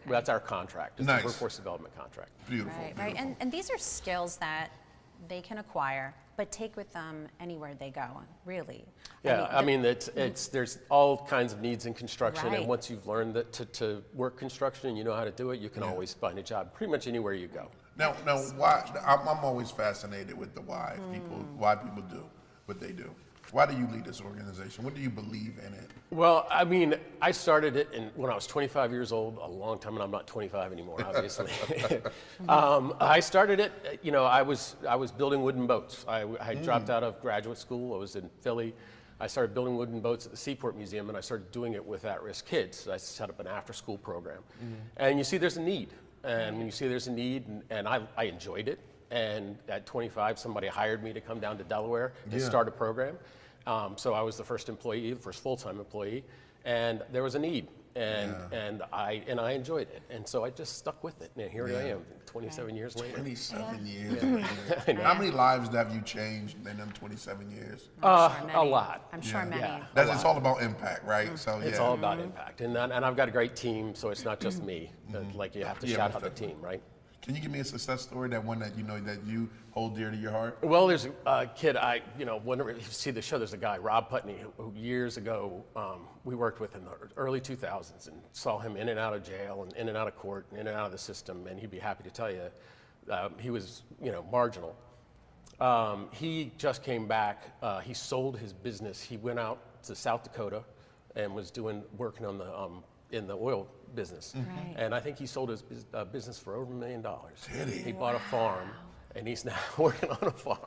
That's our contract. It's Nice. the workforce development contract. Beautiful. Right. And these are skills that they can acquire, but take with them anywhere they go, really. Yeah, there's all kinds of needs in construction, Right. and once you've learned that to work construction and you know how to do it, you can always find a job pretty much anywhere you go. Now, why? I'm always fascinated with the why why people do what they do. Why do you lead this organization? What do you believe in it? Well, I started it when I was 25 years old, a long time, and I'm not 25 anymore, obviously. I started it, I was building wooden boats. I had dropped out of graduate school. I was in Philly. I started building wooden boats at the Seaport Museum, and I started doing it with at-risk kids. I set up an after-school program. And you see there's a need. And when you see there's a need, and I enjoyed it, and at 25, somebody hired me to come down to Delaware to start a program. So I was the first employee, the first full-time employee, and there was a need, and I enjoyed it, and so I just stuck with it. And here I am, 27 years later. 27 years later. How many lives have you changed in them 27 years? A lot. I'm sure many. Yeah. It's all about impact, right? So It's all about impact, and I've got a great team, so it's not just me. Like you have to shout out the team, right? Can you give me a success story, that one that that you hold dear to your heart? Well, there's a kid, whenever you see the show, there's a guy, Rob Putney, who years ago, we worked with in the early 2000s and saw him in and out of jail and in and out of court and in and out of the system, and he'd be happy to tell you he was, marginal. He just came back, he sold his business, he went out to South Dakota and was working on in the oil business. Right. And I think he sold his business for over $1 million. Did he? He bought a farm, and he's now working on a farm.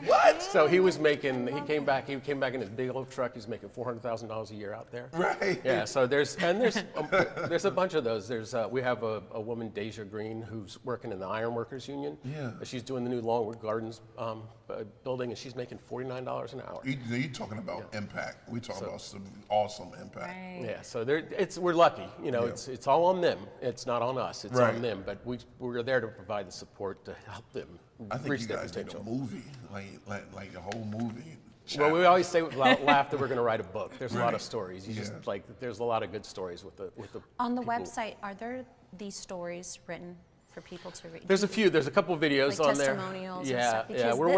What? So he came back in his big old truck. He's making $400,000 a year out there. Right. Yeah. So there's a bunch of those. We have a woman, Deja Green, who's working in the Iron Workers Union. Yeah. She's doing the new Longwood Gardens building, and she's making $49 an hour. You're talking about impact. We're talking about some awesome impact. Right. Yeah, so we're lucky. It's all on them. It's not on us. It's Right. on them. But we're there to provide the support to help them I think reach you their guys need potential. a movie, like a whole movie Well, we always say with laugh that we're going to write a book. There's a lot Right. of stories. You just like there's a lot of good stories with the On the people. website, are there these stories written for people to read? There's a few. There's a couple of videos Like on there. testimonials and Yeah, stuff, yeah. because We're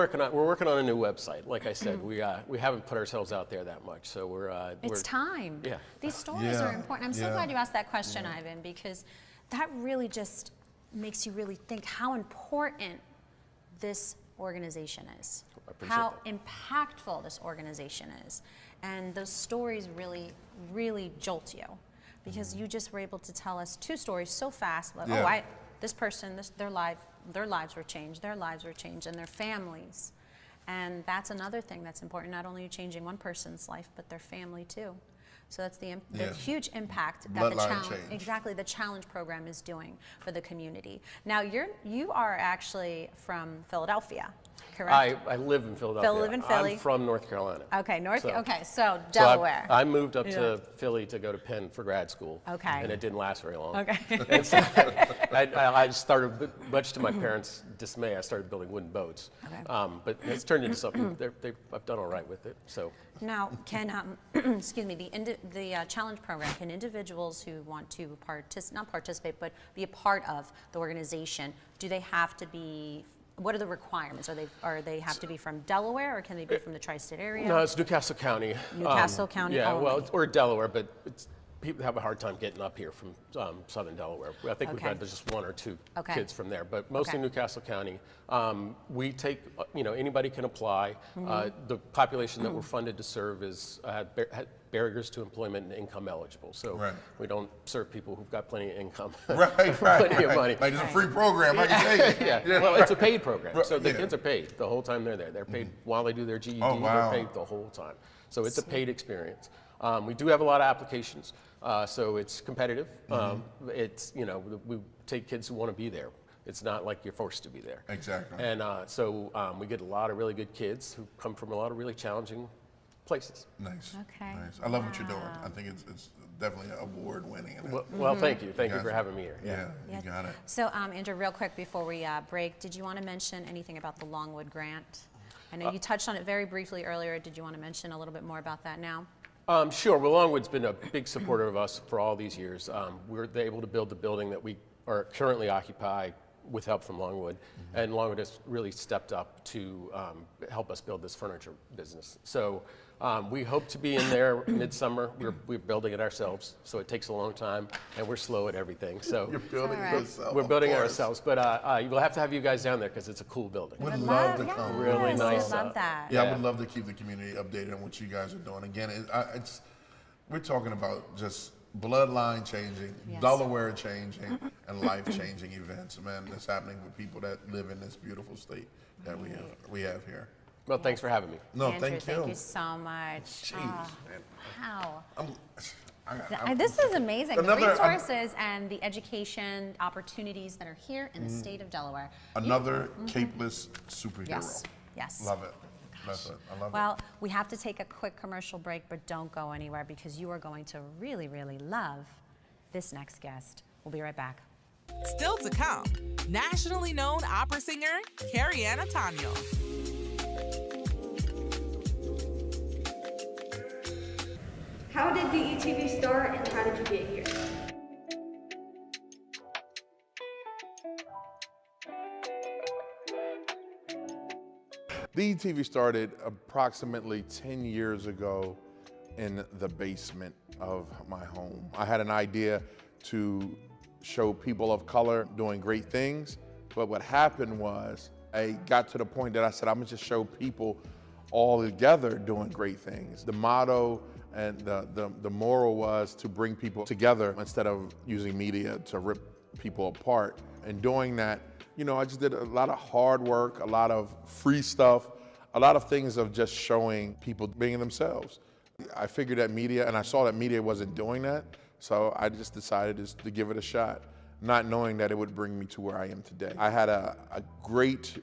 working on a new website. Like I said, we haven't put ourselves out there that much, so we're. It's time. Yeah. These stories Yeah. are important. I'm so glad you asked that question, Ivan, because that really just makes you really think how important this organization is, I appreciate how that. impactful this organization is. And those stories really, really jolt you because you just were able to tell us 2 stories so fast. Like, Yeah. this person, their lives were changed, and their families. And that's another thing that's important. Not only are you changing one person's life, but their family too. So that's the huge impact that the challenge program is doing for the community. Now you are actually from Philadelphia, correct? I live in Philadelphia. Live in Philly. I'm from North Carolina. Okay, so So Delaware. I moved up to Philly to go to Penn for grad school. Okay. And it didn't last very long. Okay. And so I started, much to my parents' dismay, I started building wooden boats. Okay. But it's turned into something. I've done all right with it. So. Now, can excuse me, the challenge program, can individuals who want to not participate, but be a part of the organization, do they have to be? What are the requirements? Are they have to be from Delaware, or can they be from the tri-state area? No, it's Newcastle County. Newcastle County. Yeah, only. well, or Delaware, but people have a hard time getting up here from southern Delaware. I think we've had just 1 or 2 kids from there, but mostly Newcastle County. We take, anybody can apply. The population that we're funded to serve is barriers to employment and income eligible. So we don't serve people who've got plenty of income, plenty of money. Like it's a free program, I can take it. Yeah. Well, it's a paid program, so the kids are paid the whole time they're there. They're paid while they do their GED. They're paid the whole time. So it's a paid experience. We do have a lot of applications, so it's competitive. It's we take kids who want to be there. It's not like you're forced to be there. Exactly. And so we get a lot of really good kids who come from a lot of really challenging places. Nice. Okay. Nice. I love what you're doing. I think it's definitely award winning. Well, thank you. Thank you for having me here. Yeah, you got it. So, Andrew, real quick before we break, did you want to mention anything about the Longwood grant? I know you touched on it very briefly earlier. Did you want to mention a little bit more about that now? Sure. Well, Longwood's been a big supporter of us for all these years. We're able to build the building that we are currently occupy with help from Longwood, and Longwood has really stepped up to help us build this furniture business. So we hope to be in there midsummer. We're building it ourselves, so it takes a long time, and we're slow at everything. So you're building it yourself. We're building it ourselves, but we'll have to have you guys down there because it's a cool building. Would love to come. Really nice. I love that. Yeah, I would love to keep the community updated on what you guys are doing. Again, we're talking about just bloodline changing, Delaware changing, and life-changing events, man, that's happening with people that live in this beautiful state that we have here. Well, thanks for having me. No, Andrew, thank you. Thank you so much. Jeez, man. Wow. I'm This is amazing. The Another- resources and the education opportunities that are here in the state of Delaware. Another capeless superhero. Yes. Love it. That's it. I love it. Well, we have to take a quick commercial break, but don't go anywhere because you are going to really, really love this next guest. We'll be right back. Still to come, nationally known opera singer Kerriann Otano. How did DETV start and how did you get here? DETV started approximately 10 years ago in the basement of my home. I had an idea to show people of color doing great things, but what happened was I got to the point that I said, I'm gonna just show people all together doing great things. The motto and the moral was to bring people together instead of using media to rip people apart. And doing that, you know, I just did a lot of hard work, a lot of free stuff, a lot of things of just showing people being themselves. I figured that media, and I saw that media wasn't doing that, so I just decided to give it a shot, not knowing that it would bring me to where I am today. I had a great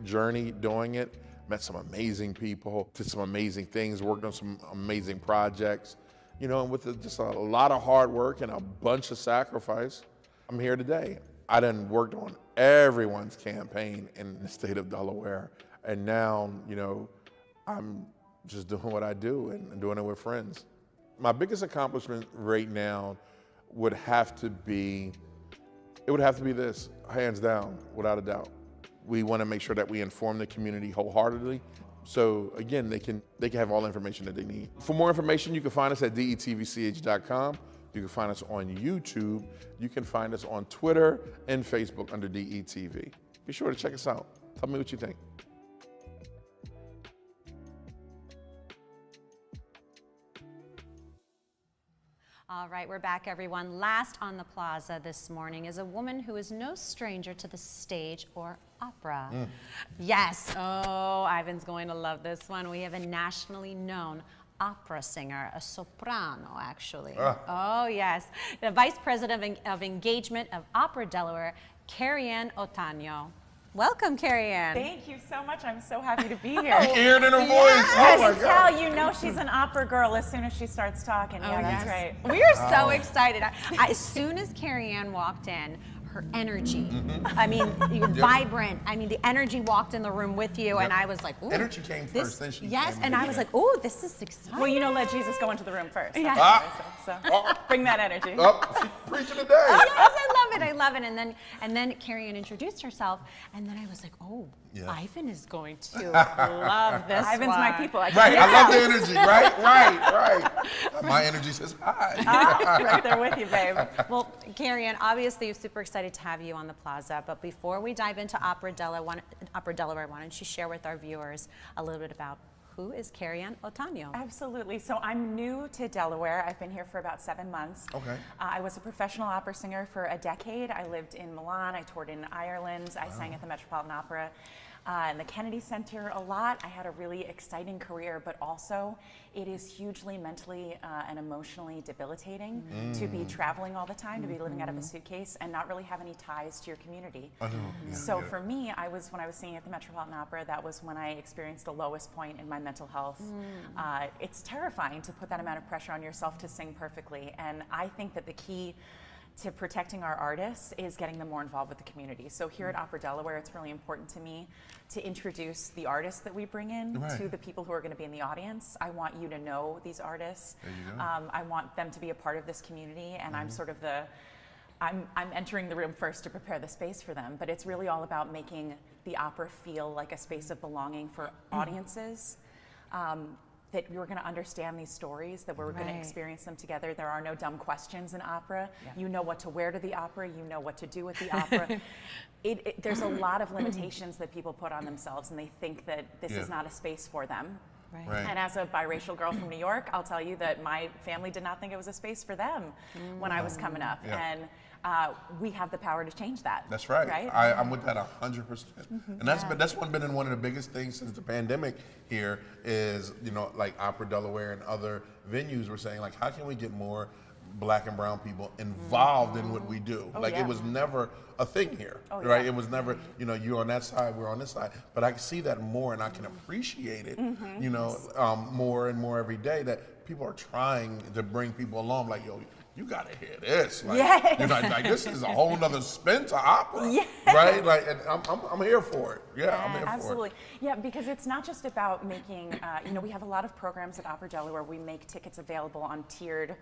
journey doing it, met some amazing people, did some amazing things, worked on some amazing projects, you know, and with just a lot of hard work and a bunch of sacrifice, I'm here today. I done worked on everyone's campaign in the state of Delaware, and now, you know, I'm just doing what I do and doing it with friends. My biggest accomplishment right now would have to be this, hands down, without a doubt. We want to make sure that we inform the community wholeheartedly. So again, they can have all the information that they need. For more information, you can find us at detvch.com. You can find us on YouTube. You can find us on Twitter and Facebook under DETV. Be sure to check us out. Tell me what you think. All right, we're back, everyone. Last on the plaza this morning is a woman who is no stranger to the stage or opera. Yes, oh, Ivan's going to love this one. We have a nationally known opera singer, a soprano, actually. Oh, yes. The Vice President of Engagement of OperaDelaware, Kerriann Otano. Welcome, Kerriann. Thank you so much. I'm so happy to be here. You can hear it in her voice. Oh my God. You know she's an opera girl as soon as she starts talking. Yeah, that's right. We are so excited. As soon as Kerriann walked in, her energy, I mean, you're vibrant. I mean, the energy walked in the room with you, and I was like, ooh. Energy came first, then she yes, came and I was like, ooh, this is exciting. Well, you know, let Jesus go into the room first. Yeah. So bring that energy. She's preaching today. Yes, I love it. And then Kerriann introduced herself, and then I was like, oh, Ivan is going to love this Ivan's one. my people. I love the energy, right. My energy says hi. Right there with you, babe. Well, Kerriann, obviously we're super excited to have you on the plaza, but before we dive into OperaDelaware, why don't you share with our viewers a little bit about who is Kerriann Otano? Absolutely. So I'm new to Delaware. I've been here for about 7 months. Okay. I was a professional opera singer for a decade. I lived in Milan. I toured in Ireland. I sang at the Metropolitan Opera and the Kennedy Center a lot. I had a really exciting career, but also it is hugely mentally and emotionally debilitating to be traveling all the time, to be living out of a suitcase and not really have any ties to your community. So for me, when I was singing at the Metropolitan Opera, that was when I experienced the lowest point in my mental health. It's terrifying to put that amount of pressure on yourself to sing perfectly, and I think that the key to protecting our artists is getting them more involved with the community. So here at OperaDelaware, it's really important to me to introduce the artists that we bring in to the people who are going to be in the audience. I want you to know these artists. I want them to be a part of this community, and I'm sort of I'm entering the room first to prepare the space for them, but it's really all about making the opera feel like a space of belonging for audiences. That we're going to understand these stories, that we're going to experience them together. There are no dumb questions in opera. You know what to wear to the opera. You know what to do with the opera. There's a lot of limitations that people put on themselves, and they think that this is not a space for them. And as a biracial girl from New York, I'll tell you that my family did not think it was a space for them when I was coming up. And we have the power to change that. That's right. I'm with that 100%. And that's been one of the biggest things since the pandemic here is, like OperaDelaware and other venues were saying, like, how can we get more Black and brown people involved in what we do? It was never a thing here, right? It was never, you're on that side, we're on this side. But I can see that more, and I can appreciate it, more and more every day, that people are trying to bring people along. Like, yo, you gotta hear this. Like, like this is a whole nother spin to opera, right? Like, and I'm here for it. I'm here absolutely. For it. Yeah, because it's not just about making. We have a lot of programs at OperaDelaware where we make tickets available on tiered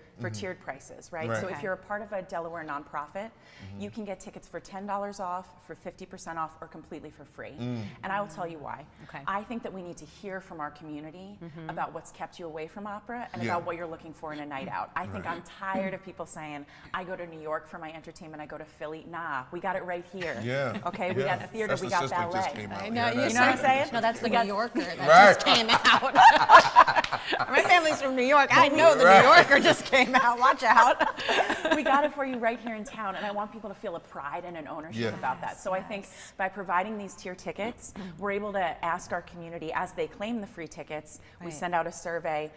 prices, right? So if you're a part of a Delaware nonprofit, you can get tickets for $10 off, for 50% off, or completely for free. And I will tell you why. I think that we need to hear from our community about what's kept you away from opera and about what you're looking for in a night out. I think I'm tired of people saying, I go to New York for my entertainment, I go to Philly. Nah, we got it right here. Okay, we got theater, we got ballet. I know, you know what I'm saying? No, that's the New Yorker that just came out. My family's from New York. I know the New Yorker just came out. Watch out. We got it for you right here in town, and I want people to feel a pride and an ownership about that. So I think by providing these tier tickets, we're able to ask our community, as they claim the free tickets, we send out a survey.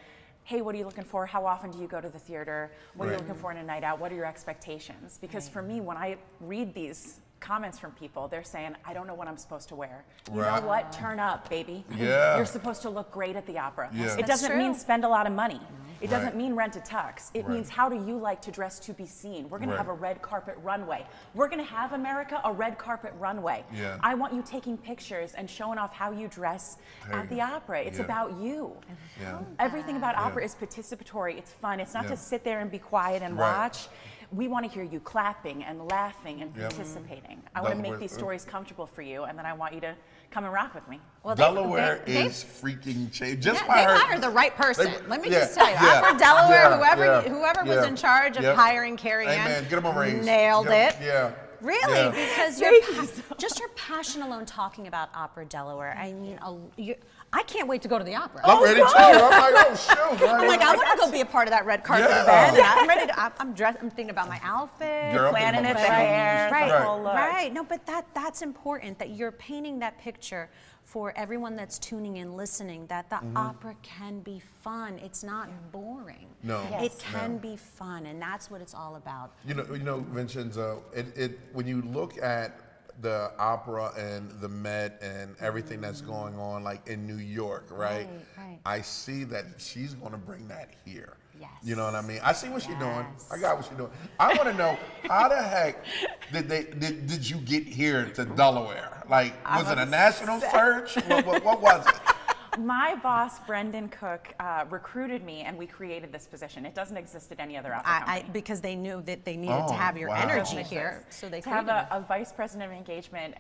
Hey, what are you looking for? How often do you go to the theater? What are you looking for in a night out? What are your expectations? Because for me, when I read these comments from people, they're saying, I don't know what I'm supposed to wear. You know what? Turn up, baby. You're supposed to look great at the opera. It doesn't mean spend a lot of money. It doesn't mean rent a tux. It means how do you like to dress to be seen? We're gonna have a red carpet runway. We're gonna have, America, a red carpet runway. Yeah. I want you taking pictures and showing off how you dress at the opera. It's about you. Yeah. Everything about opera is participatory, it's fun. It's not to sit there and be quiet and watch. We want to hear you clapping and laughing and participating. I want to make these stories comfortable for you, and then I want you to come and rock with me. Well, Delaware is freaking changed. Just they by her, hired the right person. Let me just tell you, yeah, OperaDelaware, whoever was in charge of hiring Kerriann, Amen. Get them a raise. Nailed it. Yeah. Really, because just your passion alone talking about OperaDelaware. I mean, I can't wait to go to the opera. I'm ready too. I'm like, oh shoot! I'm like, I want to go be a part of that red carpet event. I'm ready to. I'm dressed. I'm thinking about my outfit, planning it, the hair, the whole look. Right. No, but that's important. That you're painting that picture for everyone that's tuning in, listening. That the opera can be fun. It's not boring. No, it can be fun, and that's what it's all about. You know, Vincenzo. When you look at the opera and the Met and everything that's going on, like in New York, right? I see that she's going to bring that here. Yes. You know what I mean? I see what she's doing. I got what she's doing. I want to know, how the heck did you get here to Delaware? Like, was it a national search? What was it? My boss, Brendan Cook, recruited me, and we created this position. It doesn't exist at any other opera company. Because they knew that they needed to have your energy here, so they have a vice president of engagement.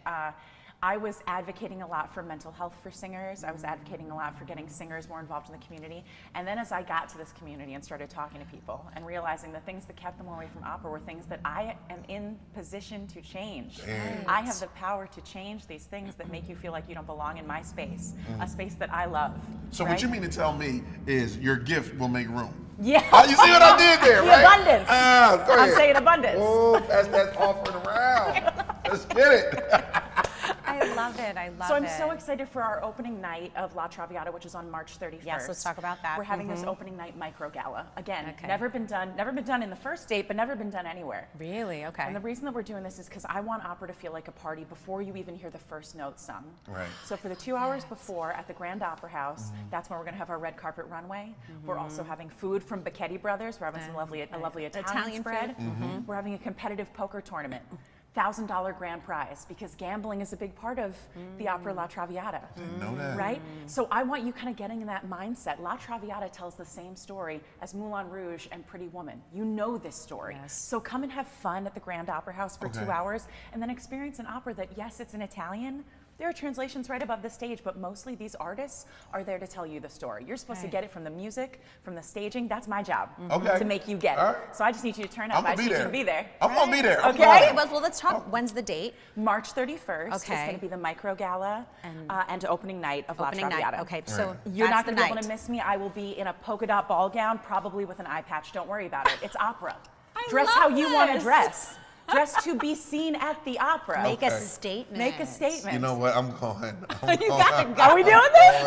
I was advocating a lot for mental health for singers. I was advocating a lot for getting singers more involved in the community. And then as I got to this community and started talking to people and realizing the things that kept them away from opera were things that I am in position to change. I have the power to change these things that make you feel like you don't belong in my space, a space that I love. So what you mean to tell me is your gift will make room? Yeah. Oh, you see what I did there, right? Abundance. Go ahead. I'm saying abundance. Oh, that's offering around. Let's get it. I love it. So I'm so excited for our opening night of La Traviata, which is on March 31st. Yes, let's talk about that. We're having this opening night micro gala. Again, never been done in the first date, but never been done anywhere. Really? Okay. And the reason that we're doing this is because I want opera to feel like a party before you even hear the first note sung. Right. So for the 2 hours before at the Grand Opera House, that's when we're going to have our red carpet runway. We're also having food from Bacchetti Brothers. We're having some lovely Italian spread. We're having a competitive poker tournament. $1,000 grand prize, because gambling is a big part of the opera La Traviata. Didn't know that. Right? So I want you kind of getting in that mindset. La Traviata tells the same story as Moulin Rouge and Pretty Woman. You know this story. Yes. So come and have fun at the Grand Opera House for 2 hours, and then experience an opera that, yes, it's in Italian. There are translations right above the stage, but mostly these artists are there to tell you the story. You're supposed to get it from the music, from the staging. That's my job, to make you get it. So I just need you to turn up. I just need you to be there. I'm going to be there. Okay? Well, let's talk. When's the date? March 31st. It's going to be the micro gala and opening night of La Traviata. Okay, so you're not going to be able to miss me. I will be in a polka dot ball gown, probably with an eye patch. Don't worry about it. It's opera. Dress how you want to dress. Dress to be seen at the opera. Make a statement. Make a statement. You know what? I'm going. Are we doing this?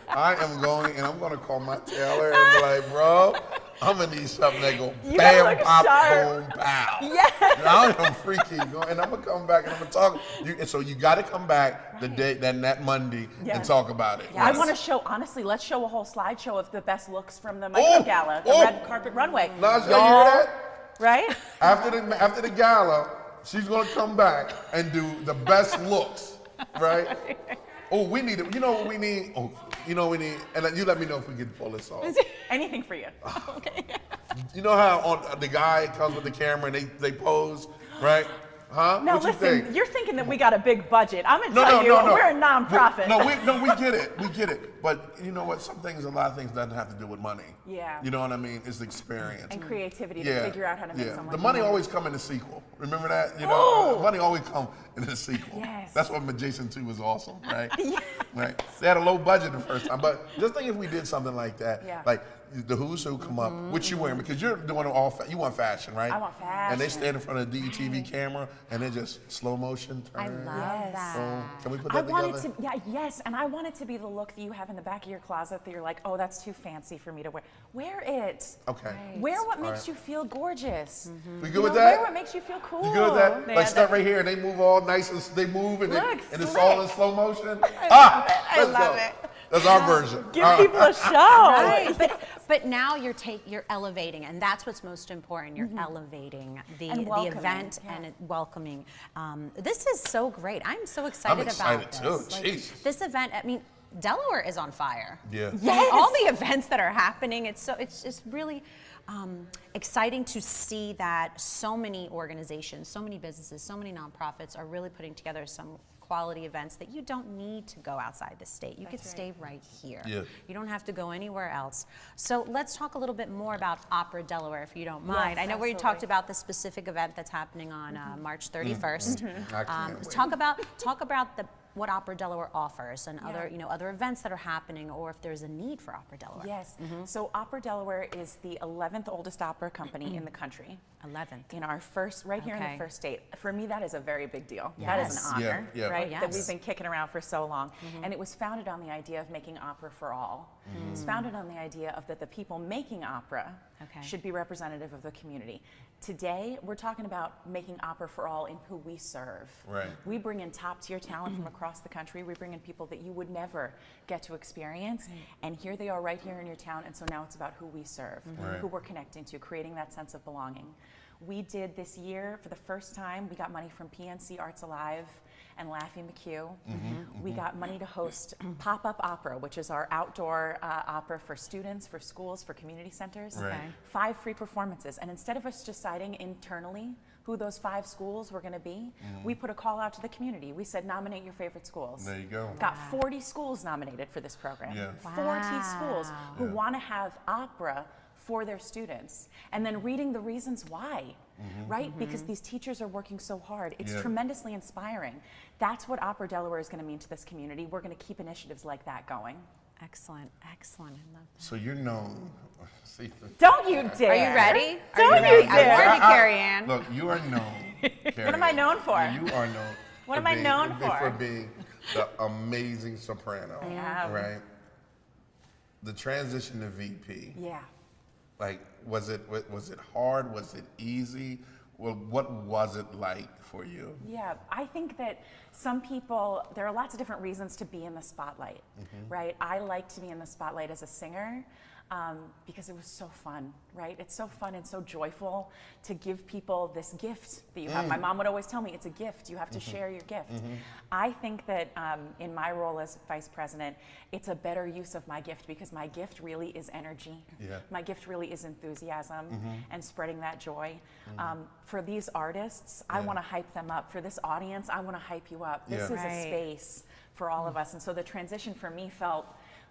I am going, and I'm going to call my tailor and be like, bro, I'm going to need something that go bam, pop, boom, pow. Yes. I am freaky. And I'm going to come back and I'm going to talk. So you got to come back the day, that Monday and talk about it. Yeah. I want to show, honestly, let's show a whole slideshow of the best looks from the micro gala, the red carpet runway. Naja, you hear that? Right? After the gala, she's gonna come back and do the best looks, right? Oh, we need it. You know what we need? Oh, you know what we need? And then you let me know if we can pull this off. Anything for you. Okay. You know how the guy comes with the camera and they pose, right? Huh? Now what you listen, think? you're thinking that we got a big budget. I'm gonna tell you, we're a nonprofit. We get it. We get it. But you know what? A lot of things doesn't have to do with money. Yeah. You know what I mean? It's the experience. And creativity to figure out how to make someone. The money always come in the sequel. Remember that? You know, the money always come in the sequel. Yes. That's what Jason 2 was awesome, right? Right. They had a low budget the first time, but just think if we did something like that, like the Who's Who come up, what you wearing, because you're doing it all. You want fashion, right? I want fashion. And they stand in front of the DETV camera, and they just slow motion turn. I love that. Can we put that together? Yes, and I want it to be the look that you have in the back of your closet that you're like, oh, that's too fancy for me to wear. Wear it. Okay. Wear what makes you feel gorgeous. We good with that? Wear what makes you feel cool. You good with that? Like start right here, and they move all nice, and they move, and it's all in slow motion. I love it. That's our version. Give people a show. Right. But now you're elevating, and that's what's most important. You're elevating the event and welcoming. This is so great. I'm so excited about this. I'm excited too. This event, I mean, Delaware is on fire. Yeah. Yes. All the events that are happening, it's just really exciting to see that so many organizations, so many businesses, so many nonprofits are really putting together some quality events that you don't need to go outside the state. You could stay right here. Yeah. You don't have to go anywhere else. So let's talk a little bit more about OperaDelaware, if you don't mind. Yes, I know we talked about the specific event that's happening on March 31st. Talk about what OperaDelaware offers and other events that are happening, or if there's a need for OperaDelaware. Yes. So OperaDelaware is the 11th oldest opera company in the country. 11th. In our first, here in the first state. For me, that is a very big deal. Yes. That is an honor, right? Oh, yes. That we've been kicking around for so long. And it was founded on the idea of making opera for all. It was founded on the idea of that the people making opera should be representative of the community. Today, we're talking about making opera for all in who we serve. Right. We bring in top-tier talent from across the country. We bring in people that you would never get to experience. And here they are right here in your town. And so now it's about who we serve, who we're connecting to, creating that sense of belonging. We did this year, for the first time, we got money from PNC Arts Alive and Laffy McHugh. We got money to host Pop-Up Opera, which is our outdoor opera for students, for schools, for community centers. Right. 5 free performances. And instead of us deciding internally who those 5 schools were going to be, we put a call out to the community. We said, nominate your favorite schools. There you go. Got 40 schools nominated for this program. Yeah. 40 schools who want to have opera for their students, and then reading the reasons why, right? Because these teachers are working so hard. It's tremendously inspiring. That's what OperaDelaware is going to mean to this community. We're going to keep initiatives like that going. Excellent, excellent. I love that. So you're known. Don't you dare. Are you ready? Don't you dare. I warned you, Kerriann. Look, you are known. What am I known for? You are known. What am I known for? For being the amazing soprano. I am. Right? The transition to VP. Yeah. Like, was it hard? Was it easy? Well, what was it like for you? Yeah, I think that some people, there are lots of different reasons to be in the spotlight, right? I like to be in the spotlight as a singer because it was so fun, right? It's so fun and so joyful to give people this gift that you have. My mom would always tell me, it's a gift. You have to share your gift. I think that in my role as vice president, it's a better use of my gift because my gift really is energy. My gift really is enthusiasm and spreading that joy. For these artists, I want to hype them up. For this audience, I want to hype you up. This is a space for all of us. And so the transition for me felt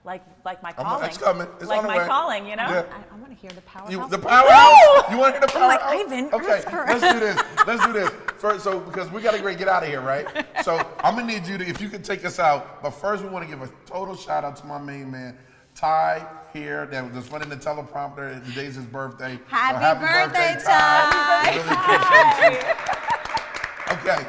like my calling. It's coming. It's like on the my way. calling, you know? Yeah. I want to hear the powerhouse. The powerhouse? You want to hear the powerhouse? I'm like, Ivan, okay, ask her. let's do this. Let's do this. First, so because we got to get out of here, right? So I'm going to need you to, if you could take us out. But first, we want to give a total shout out to my main man, Ty, here, that was running the teleprompter. Today's his birthday. Happy birthday, Ty. Really appreciate you. Okay.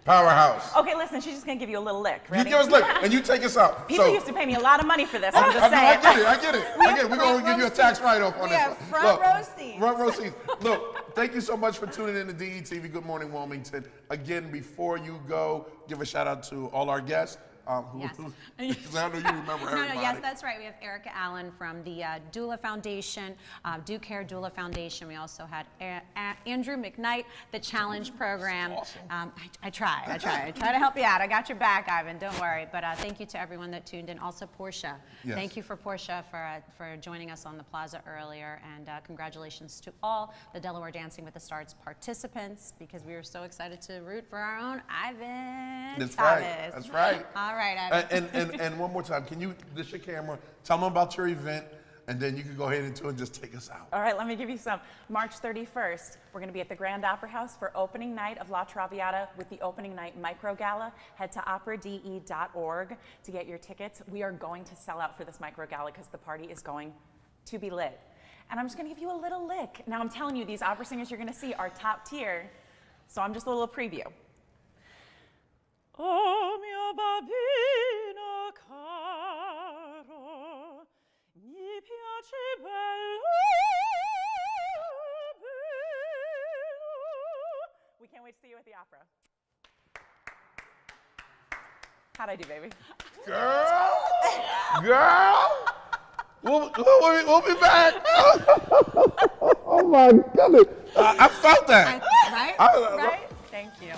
Powerhouse. Okay, listen, she's just gonna give you a little lick. Ready? You give us a lick, and you take us out. People used to pay me a lot of money for this. I'm just saying. I get it. We're going to give you a tax write-off on this. Yeah, front row seats. Front row seats. Look, thank you so much for tuning in to DETV. Good morning, Wilmington. Again, before you go, give a shout out to all our guests. Yes. I know you remember everybody. Yes, that's right. We have Erica Allen from the Doula Foundation, Do Care Doula Foundation. We also had Andrew McKnight, the Challenge Program. Awesome. I try to help you out. I got your back, Ivan. Don't worry. But thank you to everyone that tuned in. Also, Portia. Yes. Thank you for Portia for joining us on the plaza earlier. And congratulations to all the Delaware Dancing with the Stars participants, because we were so excited to root for our own Ivan That's Thomas. Right. That's right. All right, Ivan. And one more time, can you, this your camera, tell them about your event, and then you can go ahead into it and just take us out. All right, let me give you some. March 31st, we're going to be at the Grand Opera House for opening night of La Traviata with the opening night micro gala. Head to operade.org to get your tickets. We are going to sell out for this micro gala because the party is going to be lit. And I'm just going to give you a little lick. Now, I'm telling you, these opera singers you're going to see are top tier, so I'm just a little preview. Oh mio bambino caro, mi piace bello, bello. We can't wait to see you at the opera. How'd I do, baby? Girl. We'll be back. Oh my goodness. I felt that. Right? Right? Thank you.